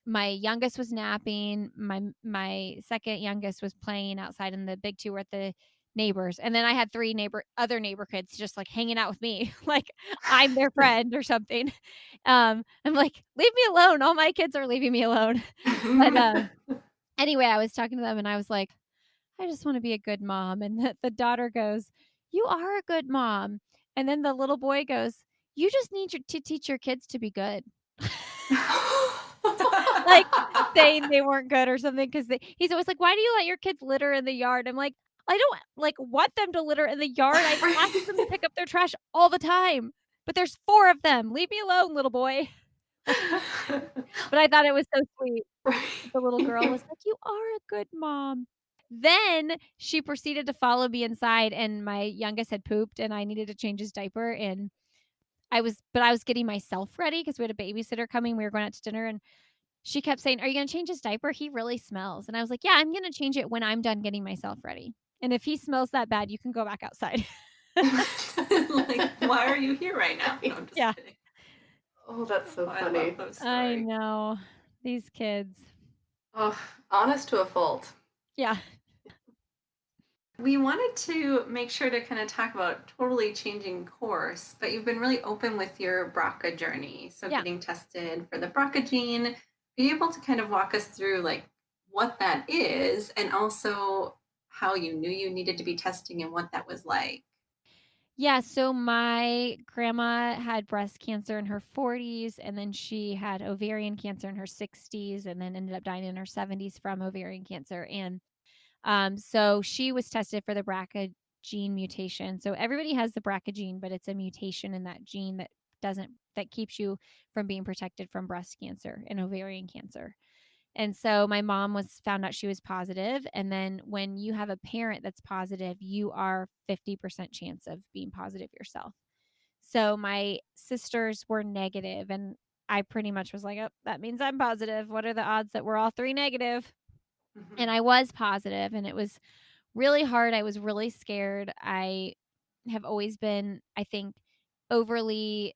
my youngest was napping. My second youngest was playing outside, and the big 2 were at the neighbors. And then I had 3 other neighbor kids just like hanging out with me, like I'm their friend or something. I'm like, "Leave me alone. All my kids are leaving me alone." But anyway, I was talking to them and I was like, "I just want to be a good mom." And the daughter goes, "You are a good mom." And then the little boy goes, "You just need to teach your kids to be good." Like saying they weren't good or something because he's always like, "Why do you let your kids litter in the yard?" I'm like, "I don't like want them to litter in the yard. I ask them to pick up their trash all the time, but there's 4 of them. Leave me alone, little boy." But I thought it was so sweet. The little girl Right. was like, "You are a good mom." Then she proceeded to follow me inside, and my youngest had pooped, and I needed to change his diaper, and I was getting myself ready because we had a babysitter coming, we were going out to dinner, and she kept saying, "Are you gonna change his diaper? He really smells." And I was like, "Yeah, I'm gonna change it when I'm done getting myself ready. And if he smells that bad, you can go back outside." Like, why are you here right now? No, Right. I'm just Yeah, kidding. Oh, that's Oh, so I love funny. those I stories. know. These kids. Oh, honest to a fault. Yeah. We wanted to make sure to kind of talk about totally changing course, but you've been really open with your BRCA journey. So Yeah. getting tested for the BRCA gene, are you able to kind of walk us through like what that is and also how you knew you needed to be testing and what that was like? Yeah, so my grandma had breast cancer in her 40s, and then she had ovarian cancer in her 60s, and then ended up dying in her 70s from ovarian cancer, and so she was tested for the BRCA gene mutation. So everybody has the BRCA gene, but it's a mutation in that gene that keeps you from being protected from breast cancer and ovarian cancer. And so my mom was found out she was positive, and then when you have a parent that's positive, you are 50% chance of being positive yourself. So my sisters were negative, and I pretty much was like, "Oh, that means I'm positive. What are the odds that we're all three negative?" And Mhm. I was positive, and it was really hard. I was really scared. I have always been, I think, overly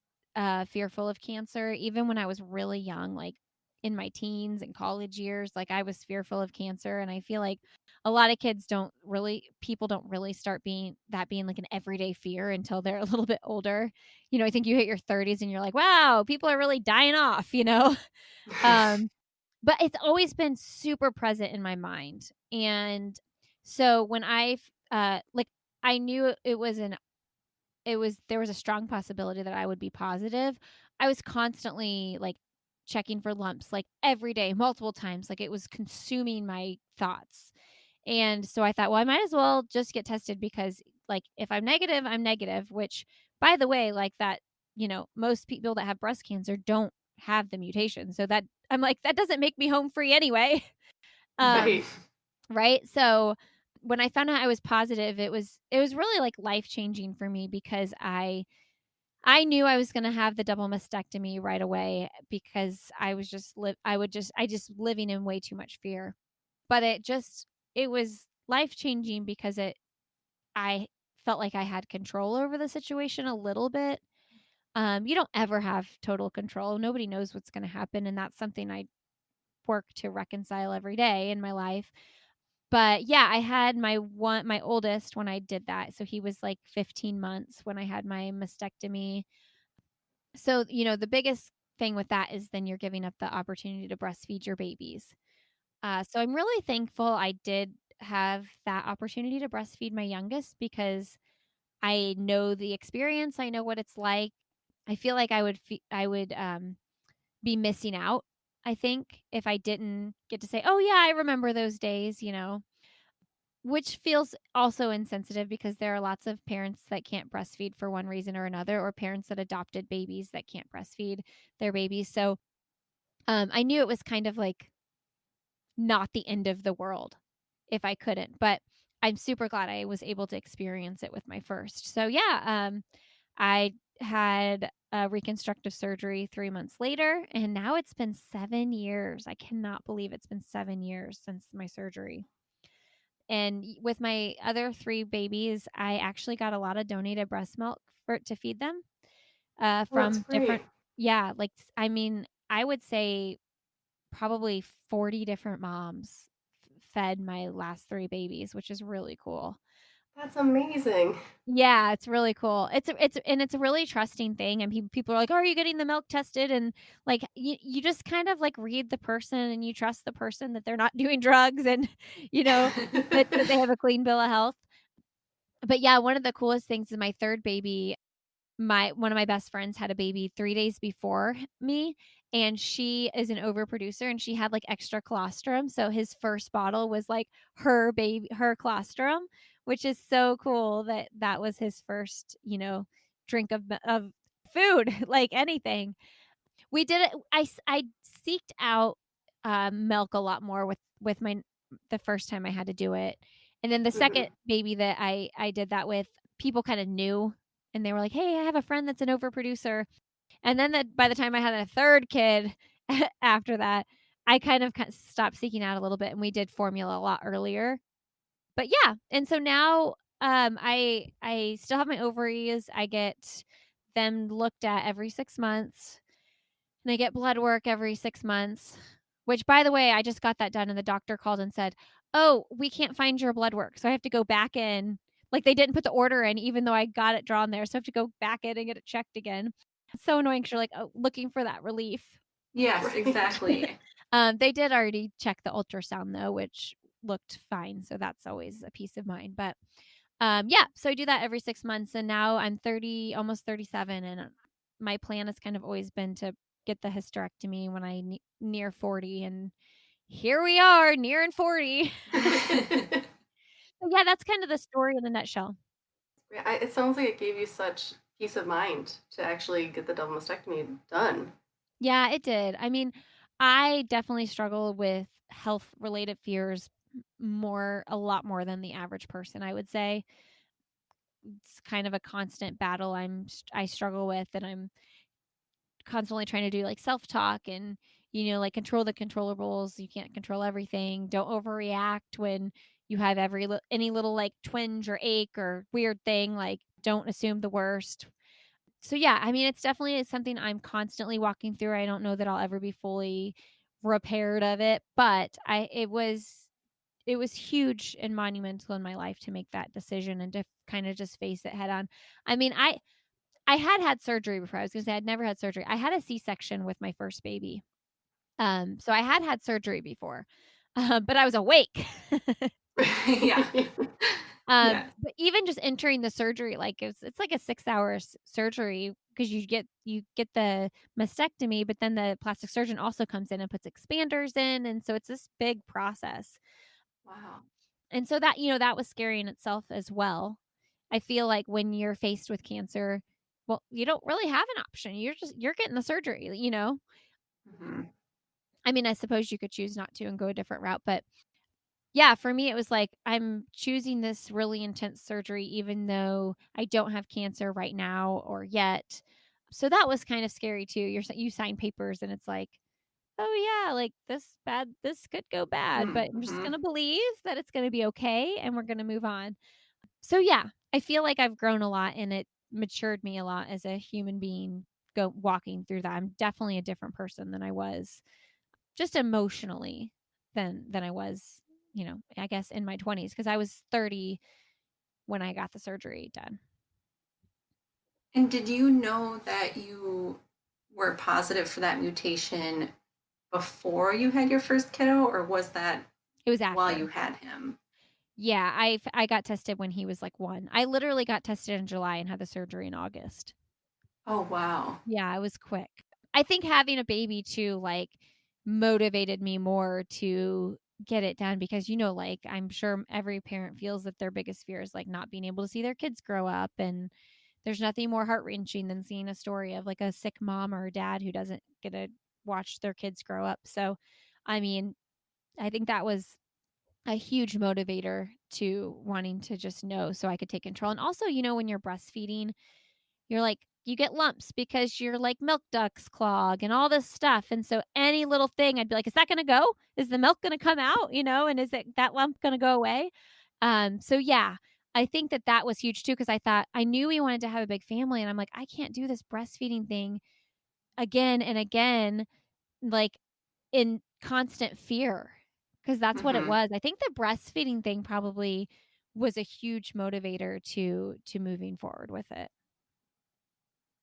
fearful of cancer. Even when I was really young, like in my teens and college years, like I was fearful of cancer. And I feel like a lot of people don't really start being like an everyday fear until they're a little bit older. I think you hit your 30s and you're like, wow, people are really dying off, you know? Um, but it's always been super present in my mind, and so when like, I knew there was a strong possibility that I would be positive. I was constantly, like, checking for lumps, like, every day, multiple times, like, it was consuming my thoughts, and so I thought, "Well, I might as well just get tested because, like, if I'm negative, I'm negative," which, by the way, like, most people that have breast cancer don't have the mutation, so that I'm like, "That doesn't make me home free anyway." Um, Right. right? So, when I found out I was positive, it was really, like, life-changing for me because I knew I was gonna have the double mastectomy right away because I just living in way too much fear. But it was life-changing because I felt like I had control over the situation a little bit. You don't ever have total control. Nobody knows what's gonna happen, and that's something I work to reconcile every day in my life. But yeah, I had my oldest when I did that. So he was like 15 months when I had my mastectomy. So, the biggest thing with that is then you're giving up the opportunity to breastfeed your babies. So I'm really thankful I did have that opportunity to breastfeed my youngest because I know the experience. I know what it's like. I feel like I would be missing out. I think if I didn't get to say, "Oh yeah, I remember those days," which feels also insensitive because there are lots of parents that can't breastfeed for one reason or another, or parents that adopted babies that can't breastfeed their babies. So I knew it was kind of like not the end of the world if I couldn't, but I'm super glad I was able to experience it with my first. So yeah, I had a reconstructive surgery 3 months later, and now it's been 7 years. I cannot believe it's been 7 years since my surgery. And with my other three babies, I actually got a lot of donated breast milk to feed them Oh, that's from great. different, yeah, like, I mean, I would say probably 40 different moms fed my last three babies, which is really cool. That's amazing. Yeah, it's really cool. It's a really trusting thing, and people are like, "Oh, are you getting the milk tested?" And, like, you just kind of, like, read the person, and you trust the person that they're not doing drugs and, you know, that they have a clean bill of health. But, yeah, one of the coolest things is my 3rd baby, my one of my best friends had a baby 3 days before me, and she is an overproducer, and she had, like, extra colostrum, so his first bottle was, like, her colostrum, which is so cool that that was his first, drink of food, like anything. We did it I seeked out, milk a lot more with my the first time I had to do it, and then the second Hmm. baby that I did that with, people kinda knew, and they were like, "Hey, I have a friend that's an overproducer," and then by the time I had a 3rd kid after that, I kind of stopped seeking out a little bit, and we did formula a lot earlier. But yeah, and so now, I still have my ovaries, I get them looked at every 6 months. And I get blood work every 6 months, which, by the way, I just got that done, and the doctor called and said, "Oh, we can't find your blood work." So I have to go back in. Like, they didn't put the order in even though I got it drawn there, so I have to go back in and get it checked again. It's so annoying 'cause you're like, oh, looking for that relief. Yes, Right. exactly. They did already check the ultrasound though, which looked fine, so that's always a peace of mind, but, yeah, so I do that every 6 months, and now I'm 30, almost 37, and, my plan has kind of always been to get the hysterectomy when I near 40, and here we are nearing 40. So yeah, that's kind of the story in a nutshell. Yeah, it sounds like it gave you such peace of mind to actually get the double mastectomy done. Yeah, it did. I mean, I definitely struggle with health related fears a lot more than the average person, I would say. It's kind of a constant battle I struggle with, and I'm constantly trying to do like self-talk and like control the controllables. You can't control everything. Don't overreact when you have any little like twinge or ache or weird thing, like don't assume the worst. So yeah, I mean, it's something I'm constantly walking through. I don't know that I'll ever be fully repaired of it, but it was huge and monumental in my life to make that decision and to kind of just face it head on. I mean, I had surgery before. I was gonna say I'd never had surgery. I had a C-section with my first baby. So I had surgery before, but I was awake. Yeah. Yes. But even just entering the surgery, like, it's like a 6-hour surgery because you get the mastectomy, but then the plastic surgeon also comes in and puts expanders in, and so it's this big process. Wow. And so that was scary in itself as well. I feel like when you're faced with cancer, well, you don't really have an option. You're getting the surgery. Mhm. I mean, I suppose you could choose not to and go a different route, but yeah, for me it was like I'm choosing this really intense surgery even though I don't have cancer right now or yet. So that was kind of scary too. You sign papers and it's like, "Oh yeah, like this could go bad, but I'm just going Mhm. to believe that it's going to be okay and we're going to move on." So yeah, I feel like I've grown a lot and it matured me a lot as a human being go walking through that. I'm definitely a different person than I was just emotionally than I was, I guess in my 20s because I was 30 when I got the surgery done. And did you know that you were positive for that mutation before you had your first kiddo, or was that It was while you after. had him? Yeah, I got tested when he was like 1. I literally got tested in July and had the surgery in August. Oh, wow. Yeah, it was quick. I think having a baby too, like, motivated me more to get it done because, like, I'm sure every parent feels that their biggest fear is, like, not being able to see their kids grow up, and there's nothing more heart-wrenching than seeing a story of, like, a sick mom or dad who doesn't get to watch their kids grow up, so, I mean, I think that was a huge motivator to wanting to just know so I could take control, and also, when you're breastfeeding, you're like you get lumps because your, like, milk ducts clog and all this stuff, and so any little thing, I'd be like, "Is that gonna go? Is the milk gonna come out?" And is that lump gonna go away? So yeah, I think that was huge too because I knew we wanted to have a big family, and I'm like, "I can't do this breastfeeding thing again and again, like, in constant fear, because that's what it Mhm. was. I think the breastfeeding thing probably was a huge motivator to moving forward with it.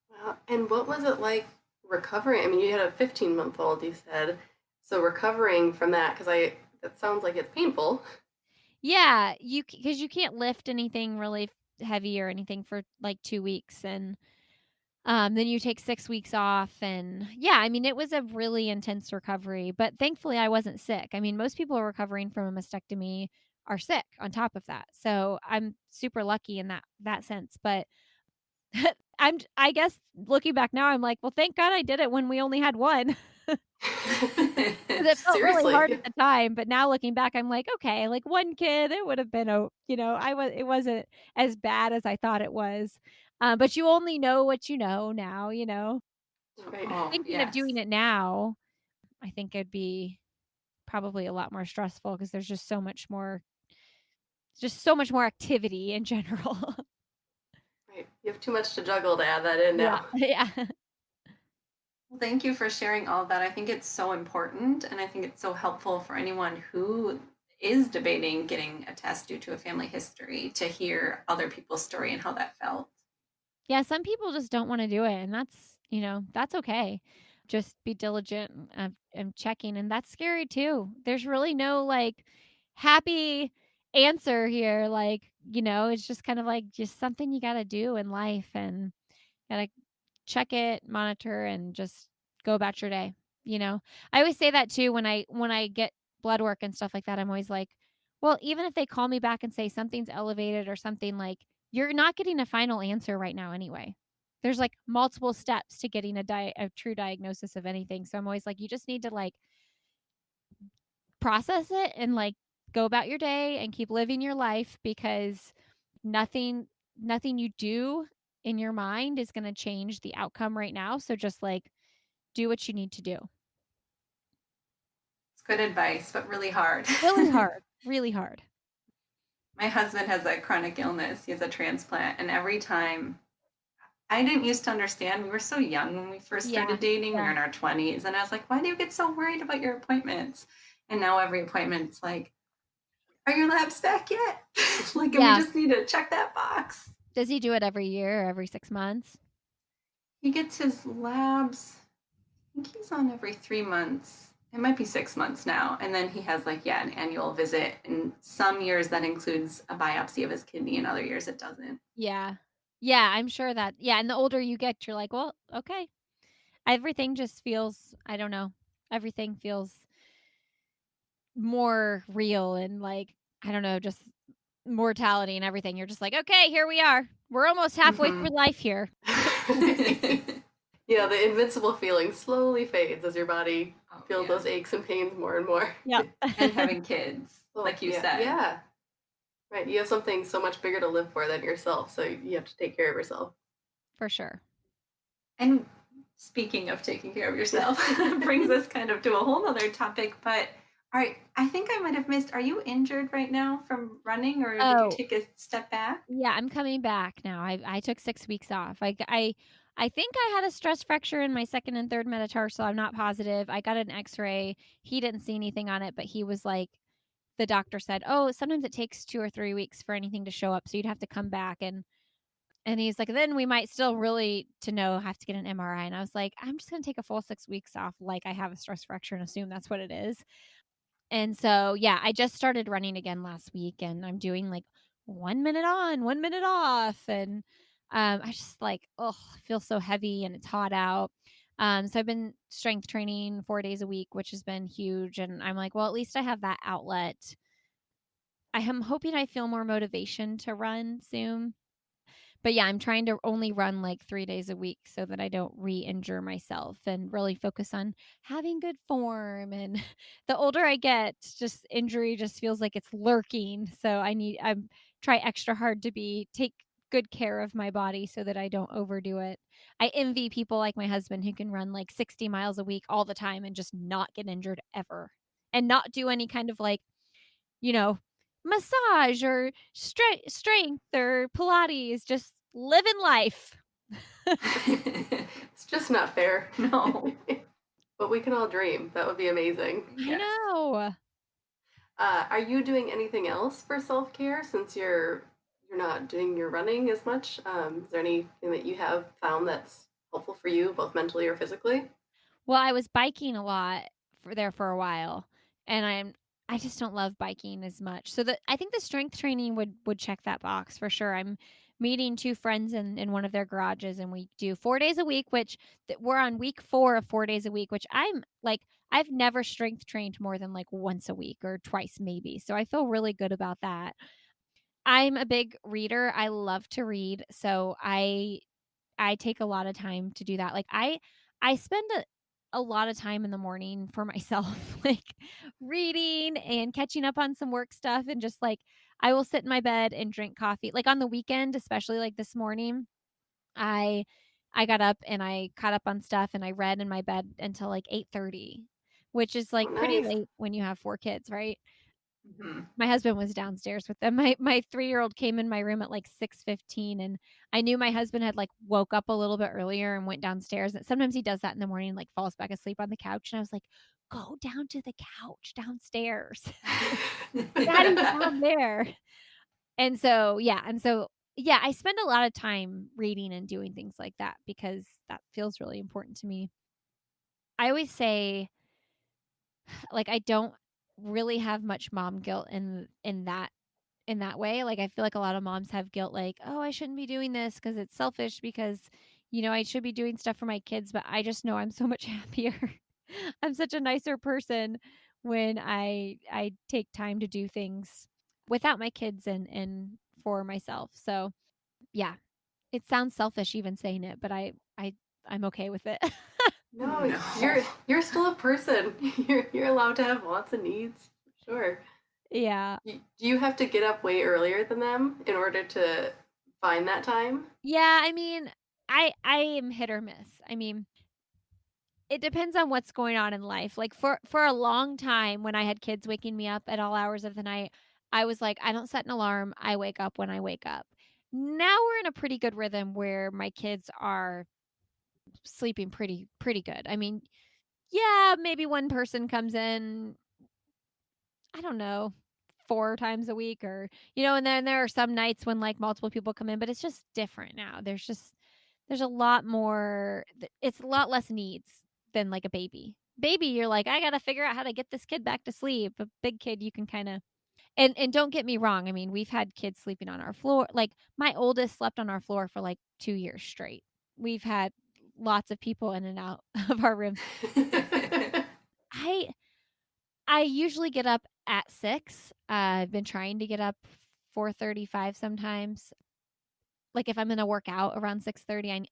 Wow. And what was it like recovering? I mean, you had a 15-month-old, you said. So recovering from that, because that sounds like it's painful. Yeah, because you can't lift anything really heavy or anything for, like, 2 weeks, and, then you take 6 weeks off, and yeah, I mean, it was a really intense recovery, but thankfully, I wasn't sick. I mean, most people recovering from a mastectomy are sick on top of that, so I'm super lucky in that sense, but I guess looking back now, I'm like, well, thank God I did it when we only had one. 'Cause it felt really hard at Seriously. the time, but now looking back, I'm like, okay, like one kid, it would have been it wasn't as bad as I thought it was. But you only know what you know now, Right. Oh, Thinking of doing yes. it now, I think it'd be probably a lot more stressful because there's just so much more activity in general. Right. You have too much to juggle to add that in Yeah, now. yeah. Well, thank you for sharing all of that. I think it's so important, and I think it's so helpful for anyone who is debating getting a test due to a family history to hear other people's story and how that felt. Yeah, some people just don't wanna do it, and that's okay. Just be diligent and checking, and that's scary too. There's really no, like, happy answer here, like, it's just kind of like just something you gotta do in life and gotta check it, monitor, and just go about your day, you know? I always say that too when I get blood work and stuff like that. I'm always like, well, even if they call me back and say something's elevated or something like, you're not getting a final answer right now anyway. There's like multiple steps to getting a true diagnosis of anything. So I'm always like, you just need to like process it and like go about your day and keep living your life because nothing nothing you do in your mind is going to change the outcome right now. So just like do what you need to do. It's good advice, but really hard. Really hard, really hard. My husband has a chronic illness. He has a transplant, and every time I didn't used to understand. We were so young when we first Yeah. started dating. We Yeah. were in our 20s, and I was like, "Why do you get so worried about your appointments?" And now every appointment's like, "Are your labs back yet?" Like, and we Yeah. just need to check that box. Does he do it every year or every 6 months? He gets his labs. I think he's on every 3 months. It might be 6 months now. And then he has like, yeah, an annual visit. And some years that includes a biopsy of his kidney, and other years it doesn't. Yeah. Yeah, I'm sure that and the older you get, you're like, "Well, okay." Everything just feels I don't know. Everything feels more real and like, I don't know, just mortality and everything. You're just like, "Okay, here we are. We're almost halfway Hmm. through life here." Yeah, the invincible feeling slowly fades as your body Oh, feels yeah. those aches and pains more and more. Yep. And having kids, Oh, like you yeah, said. yeah. Right, you have something so much bigger to live for than yourself, so you have to take care of yourself. For sure. And speaking of taking care of yourself, brings us kind of to a whole other topic. But all right, I think I might have missed. Are you injured right now from running, or did you Oh, take a step back? yeah, I'm coming back now. I took 6 weeks off. I think I had a stress fracture in my second and third metatarsal. I'm not positive. I got an X-ray. He didn't see anything on it, but he was like the doctor said, "Oh, sometimes it takes 2 or 3 weeks for anything to show up, so you'd have to come back." And he's like, "Then we might still really to know have to get an MRI." And I was like, "I'm just gonna take a full 6 weeks off like I have a stress fracture and assume that's what it is." And so, yeah, I just started running again last week and I'm doing like 1 minute on, 1 minute off. And I just like, oh, I feel so heavy and it's hot out. So I've been strength training 4 days a week, which has been huge. And I'm like, well, at least I have that outlet. I am hoping I feel more motivation to run soon. But yeah, I'm trying to only run like 3 days a week so that I don't re-injure myself and really focus on having good form, and the older I get, just injury just feels like it's lurking, so I'm try extra hard to be take good care of my body so that I don't overdo it. I envy people like my husband who can run like 60 miles a week all the time and just not get injured ever, and not do any kind of like, you know, massage or strength or Pilates, just living life. It's just not fair. No. But we can all dream. That would be amazing. I Yes. know. Are you doing anything else for self-care since you're not doing your running as much? Is there anything that you have found that's helpful for you, both mentally or physically? Well, I was biking a lot for a while, and I just don't love biking as much. So I think the strength training would check that box for sure. I'm meeting 2 friends in one of their garages, and we do 4 days a week, which we're on week 4 of 4 days a week, which I'm like I've never strength trained more than like once a week or twice maybe. So I feel really good about that. I'm a big reader. I love to read. So I I take a lot of time to do that. Like I spend a lot of time in the morning for myself, like reading and catching up on some work stuff and just like I will sit in my bed and drink coffee. Like on the weekend, especially like this morning, I I got up and I caught up on stuff and I read in my bed until like 8:30, which is Oh, like pretty nice. late when you have 4 kids, right? Hmm. My husband was downstairs with them. My 3-year-old came in my room at like 6:15 and I knew my husband had like woke up a little bit earlier and went downstairs. And sometimes he does that in the morning, like falls back asleep on the couch. And I was like, go down to the couch downstairs. Daddy's down there. And so I spend a lot of time reading and doing things like that because that feels really important to me. I always say like I don't really have much mom guilt in that way. Like, I feel like a lot of moms have guilt, like, oh, I shouldn't be doing this because it's selfish because, I should be doing stuff for my kids. But I just know I'm so much happier. I'm such a nicer person when I take time to do things without my kids and for myself. So yeah, it sounds selfish even saying it, but I'm okay with it. No, No. you're still a person. You're allowed to have lots of needs. Sure. Yeah. Do you have to get up way earlier than them in order to find that time? Yeah, I mean, I am hit or miss. I mean, it depends on what's going on in life. Like for a long time when I had kids waking me up at all hours of the night, I was like, I don't set an alarm. I wake up when I wake up. Now we're in a pretty good rhythm where my kids are sleeping pretty good. I mean, yeah, maybe one person comes in, I don't know, 4 times a week or and then there are some nights when like multiple people come in, but it's just different now. There's a lot more it's a lot less needs than like a baby. Baby, you're like, "I gotta figure out how to get this kid back to sleep." A big kid, you can kinda and don't get me wrong, I mean, we've had kids sleeping on our floor. Like, my oldest slept on our floor for, like, 2 years straight. We've had lots of people in and out of our rooms. I I usually get up at 6. I've been trying to get up 4:35 sometimes. Like, if I'm gonna work out around 6:30,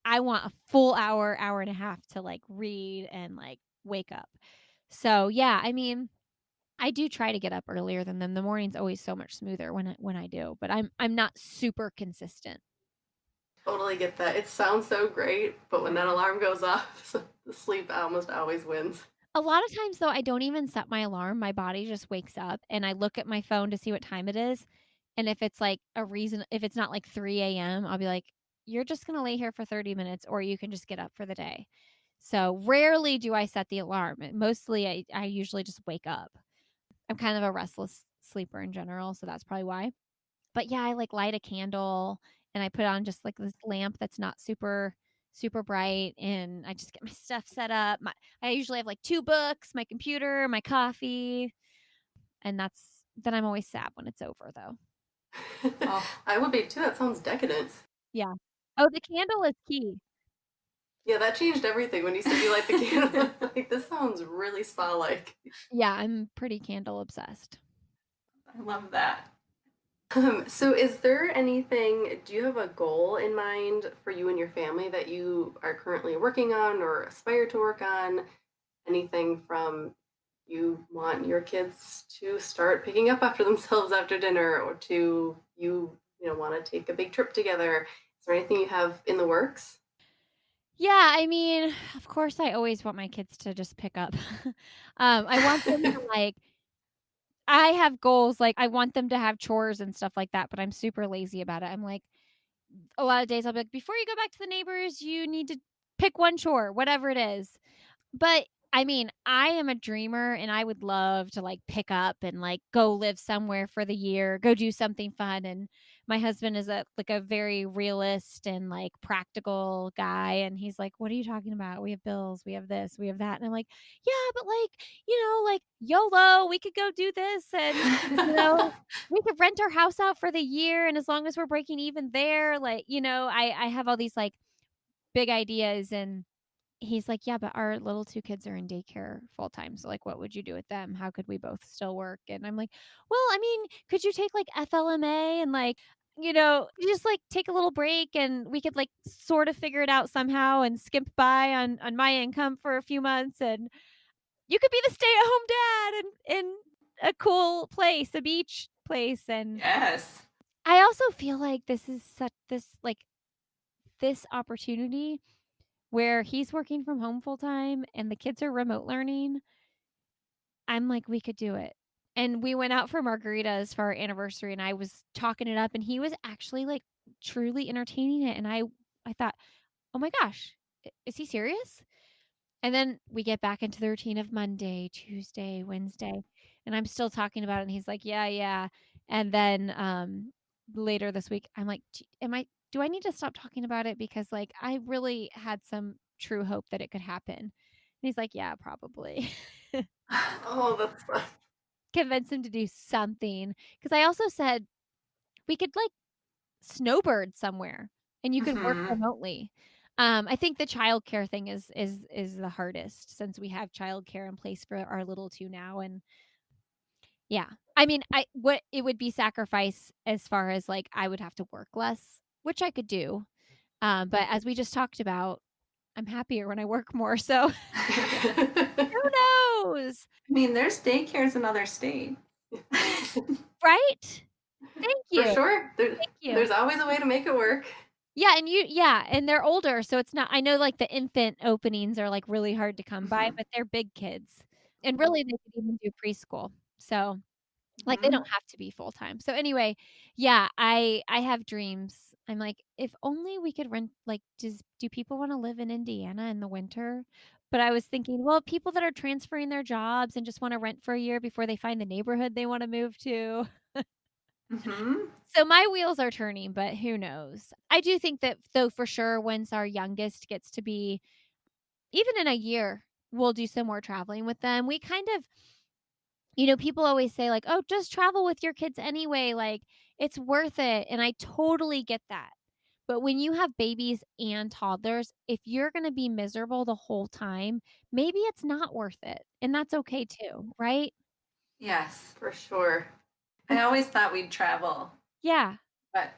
I want a full hour, hour and a half to, like, read and, like, wake up. So, yeah, I mean, I do try to get up earlier than them. The morning's always so much smoother when I do, but I'm not super consistent. Totally get that. It sounds so great, but when that alarm goes off, the sleep almost always wins. A lot of times, though, I don't even set my alarm. My body just wakes up, and I look at my phone to see what time it is, and if it's not, like, 3 a.m., I'll be like, "You're just gonna lay here for 30 minutes, or you can just get up for the day." So, rarely do I set the alarm. Mostly, I usually just wake up. I'm kind of a restless sleeper in general, so that's probably why. But yeah, I like light a candle and I put on just like this lamp that's not super bright and I just get my stuff set up. I usually have like 2 books, my computer, my coffee, and then I'm always sad when it's over though. Oh, I would be too. That sounds decadent. Yeah. Oh, the candle is key. Yeah, that changed everything when you said you light the candle. Like, this sounds really spa-like. Yeah, I'm pretty candle obsessed. I love that. So is there anything, do you have a goal in mind for you and your family that you are currently working on or aspire to work on? Anything from you want your kids to start picking up after themselves after dinner or to you want to take a big trip together? Is there anything you have in the works? Yeah, I mean, of course I always want my kids to just pick up. I want them to like I have goals, like, I want them to have chores and stuff like that, but I'm super lazy about it. I'm like a lot of days I'll be like, "Before you go back to the neighbors, you need to pick one chore, whatever it is." But, I mean, I am a dreamer, and I would love to, like, pick up and, like, go live somewhere for the year, go do something fun, and my husband is a very realist and, like, practical guy, and he's like, "What are you talking about? We have bills, we have this, we have that," and I'm like, "Yeah, but, like, like, YOLO, we could go do this, and, you know, we could rent our house out for the year, and as long as we're breaking even there, like," I have all these, like, big ideas, and he's like, "Yeah, but our little 2 kids are in daycare full time, so, like, what would you do with them? How could we both still work?" And I'm like, "Well, I mean, could you take, like, FLMA and, like" just like take a little break and we could like sort of figure it out somehow and skimp by on my income for a few months and you could be the stay-at-home dad in a cool place, a beach place. And Yes. I also feel like this opportunity where he's working from home full time and the kids are remote learning. I'm like, we could do it. And we went out for margaritas for our anniversary and I was talking it up and he was actually like truly entertaining it. And I thought, oh my gosh, is he serious? And then we get back into the routine of Monday, Tuesday, Wednesday, and I'm still talking about it, and he's like, "Yeah, yeah." And then, later this week, I'm like, do I need to stop talking about it? Because, like, I really had some true hope that it could happen." And he's like, "Yeah, probably." Oh, that's fun. Convince him to do something. Because I also said, we could, like, snowbird somewhere, and you can work Mm-hmm. remotely. I think the childcare thing is the hardest since we have childcare in place for our little 2 now, and yeah. I mean, I what it would be sacrifice as far as, like, I would have to work less, which I could do, but as we just talked about, I'm happier when I work more, so who knows? I mean, there's daycares in other states. Right? Thank For you, sure. thank you. There's always a way to make it work. Yeah, and they're older, so it's not I know, like, the infant openings are, like, really hard to come by, Mhm. but they're big kids, and really they could even do preschool, so, like, they Mhm. don't have to be full-time. So, anyway, yeah, I have dreams. I'm like, "If only we could rent" like, do people wanna live in Indiana in the winter? But I was thinking, well, people that are transferring their jobs and just wanna rent for a year before they find the neighborhood they wanna move to. Mhm. So my wheels are turning, but who knows? I do think that though for sure once our youngest gets to be even in a year, we'll do some more traveling with them. We kind of people always say like, "Oh, just travel with your kids anyway, like it's worth it." And I totally get that. But when you have babies and toddlers, if you're going to be miserable the whole time, maybe it's not worth it. And that's okay too, right? Yes. For sure. I And always thought we'd travel, Yeah. but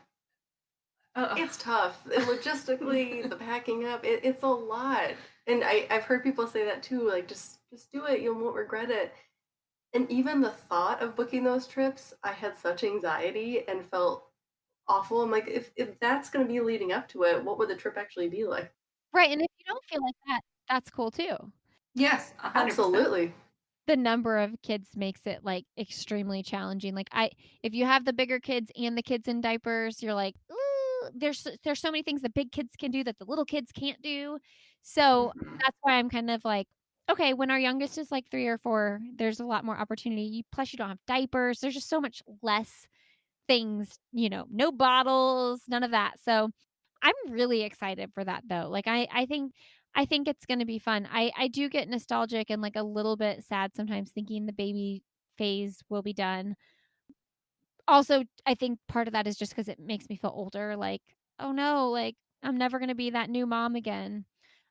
it's tough. And logistically, the packing up, it's a lot. And I've heard people say that too, like just do it, you won't regret it. And even the thought of booking those trips, I had such anxiety and felt awful. I'm like, if that's gonna be leading up to it, what would the trip actually be like? Right. And if you don't feel like that, that's cool too. yes, 100%. Absolutely. The number of kids makes it, like, extremely challenging, like, I if you have the bigger kids and the kids in diapers, you're like, "Ooh," there's so many things the big kids can do that the little kids can't do, so Mhm. that's why I'm kind of like, okay, when our youngest is, like, 3 or 4, there's a lot more opportunity, plus you don't have diapers, there's just so much less things, no bottles, none of that. So, I'm really excited for that though. Like I think it's gonna be fun. I do get nostalgic and like a little bit sad sometimes thinking the baby phase will be done. Also, I think part of that is just because it makes me feel older, like, "Oh no, like, I'm never gonna be that new mom again."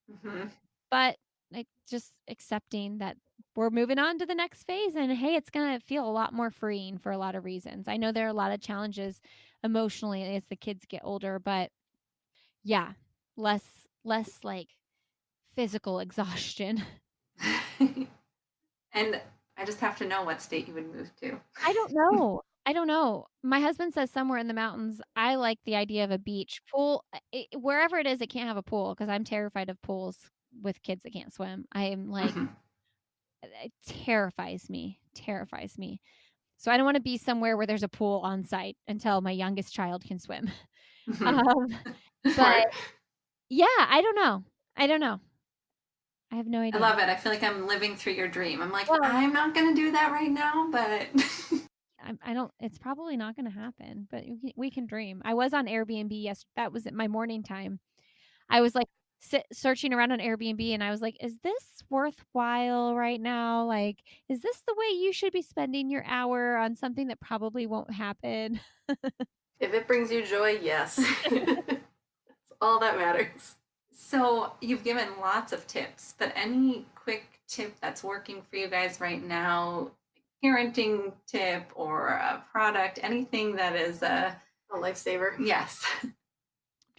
Mhm. But, like, just accepting that we're moving on to the next phase and, hey, it's gonna feel a lot more freeing for a lot of reasons. I know there are a lot of challenges emotionally as the kids get older, but yeah, less, like, physical exhaustion. And I just have to know what state you would move to. I don't know. I don't know. My husband says somewhere in the mountains. I like the idea of a beach. Pool, wherever it is, it can't have a pool because 'cause I'm terrified of pools with kids that can't swim. I am like Mhm. it terrifies me. So I don't wanna be somewhere where there's a pool on site until my youngest child can swim. Mhm. Um, but Smart. yeah, I don't know. I don't know. I have no I idea. love it. I feel like I'm living through your dream. I'm like, Well, I'm not gonna do that right now, but I don't it's probably not gonna happen, but we can dream. I was on Airbnb that was at my morning time. I was, like, searching around on Airbnb, and I was like, "Is this worthwhile right now? Like, is this the way you should be spending your hour on something that probably won't happen?" If it brings you joy, yes. That's all that matters. so you've given lots of tips, but any quick tip that's working for you guys right now, parenting tip or a product, anything that is A lifesaver. Yes. I'm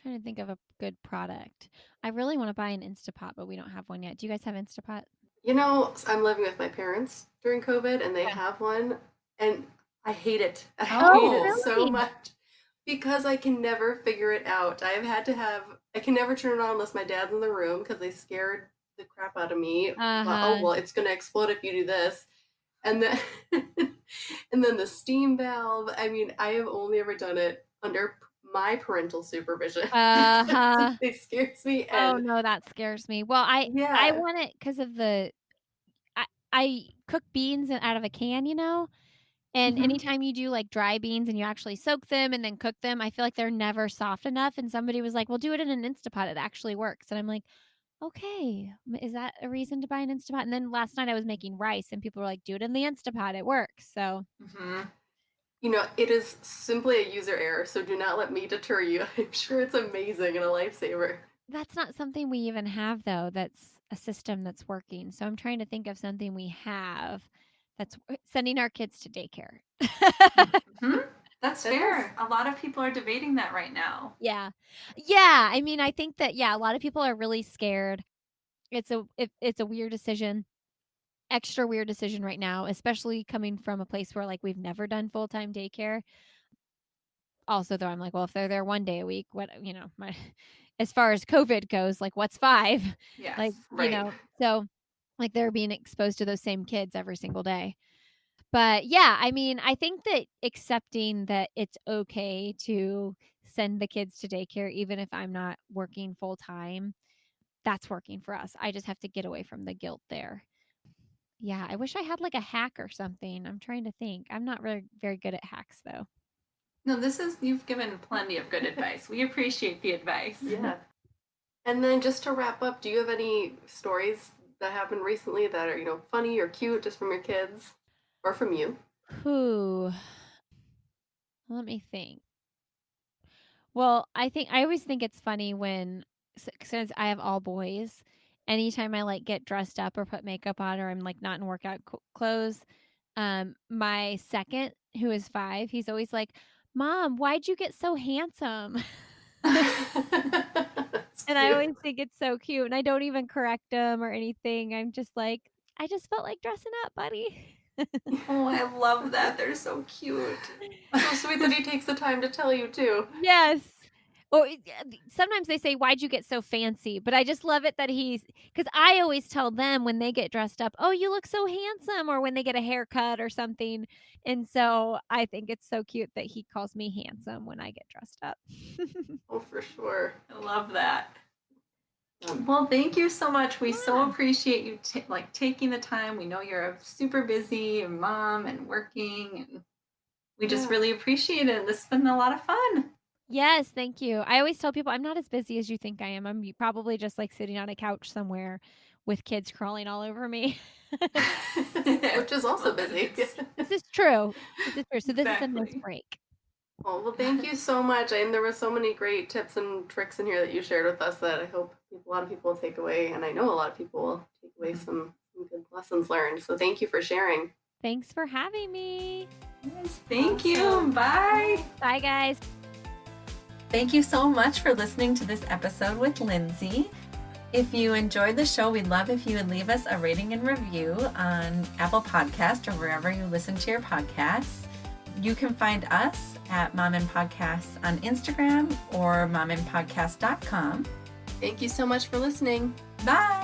trying to think of a good product. I really want to buy an Instapot, but we don't have one yet. Do you guys have Instapot? You know, I'm living with my parents during COVID, and they Okay. have one, and I hate it. I hate Oh, it so really? much because I can never figure it out. I can never turn it on unless my dad's in the room because they scared the crap out of me. About, oh, Uh-huh. well, it's going to explode if you do this. And then, and then the steam valve. I mean, I have only ever done it under my parental supervision. Uh-huh. It scares me, Oh and no, that scares me. Well, I yeah. want it because of I cook beans out of a can, and Mhm. anytime you do like dry beans and you actually soak them and then cook them, I feel like they're never soft enough. And somebody was like, "Well, do it in an Instapot. It actually works." And I'm like, "Okay, is that a reason to buy an Instapot?" And then last night I was making rice, and people were like, "Do it in the Instapot. It works." So Mhm. You know, it is simply a user error, so do not let me deter you. I'm sure it's amazing and a lifesaver. that's not something we even have, though. That's a system that's working. So I'm trying to think of something we have that's sending our kids to daycare. Mhm. That's That does. fair. A lot of people are debating that right now. Yeah. Yeah, I mean, I think that a lot of people are really scared. It's a weird decision, extra weird decision right now, especially coming from a place where, like, we've never done full-time daycare. Also, though, I'm like, well, if they're there 1 day a week, my as far as COVID goes, like, what's 5? Yes. Like, Right. so, like, they're being exposed to those same kids every single day. But, yeah, I mean, I think that accepting that it's okay to send the kids to daycare even if I'm not working full time, that's working for us. I just have to get away from the guilt there. Yeah, I wish I had, like, a hack or something. I'm trying to think. I'm not very very good at hacks, though. No, you've given plenty of good advice. We appreciate the advice. Yeah. And then just to wrap up, do you have any stories that happened recently that are, funny or cute just from your kids or from you? Whew. Let me think. Well, I always think it's funny when since I have all boys, anytime I, like, get dressed up or put makeup on or I'm, like, not in workout clothes, my second, who is 5, he's always like, "Mom, why'd you get so handsome?" That's And I cute. always think it's so cute, and I don't even correct him or anything. I'm just like, "I just felt like dressing up, buddy." Oh, I love that. They're so cute. So sweet that he takes the time to tell you too. Yes. Or sometimes they say, "Why'd you get so fancy?" But I just love it that because I always tell them when they get dressed up, "Oh, you look so handsome," or when they get a haircut or something. And so I think it's so cute that he calls me handsome when I get dressed up. Oh, for sure. I love that. Um, Well, thank you so much. We so Yeah. appreciate you taking the time. We know you're a super busy mom and working, and we just yeah. really appreciate it. This has been a lot of fun. Yes, thank you. I always tell people I'm not as busy as you think I am. I'm probably just, like, sitting on a couch somewhere with kids crawling all over me. Which is also Well, busy. This is true. This is true. So this is a nice exactly. break. Oh, well, thank you so much. And there were so many great tips and tricks in here that you shared with us that I hope a lot of people will take away. And I know a lot of people will take away some good lessons learned. So thank you for sharing. Thanks for having me. Yes, thank you. Awesome. Bye. Bye, guys. Thank you so much for listening to this episode with Lindsey. If you enjoyed the show, we'd love if you would leave us a rating and review on Apple Podcast or wherever you listen to your podcasts. You can find us at Mom and Podcasts on Instagram or momandpodcast.com. Thank you so much for listening. Bye.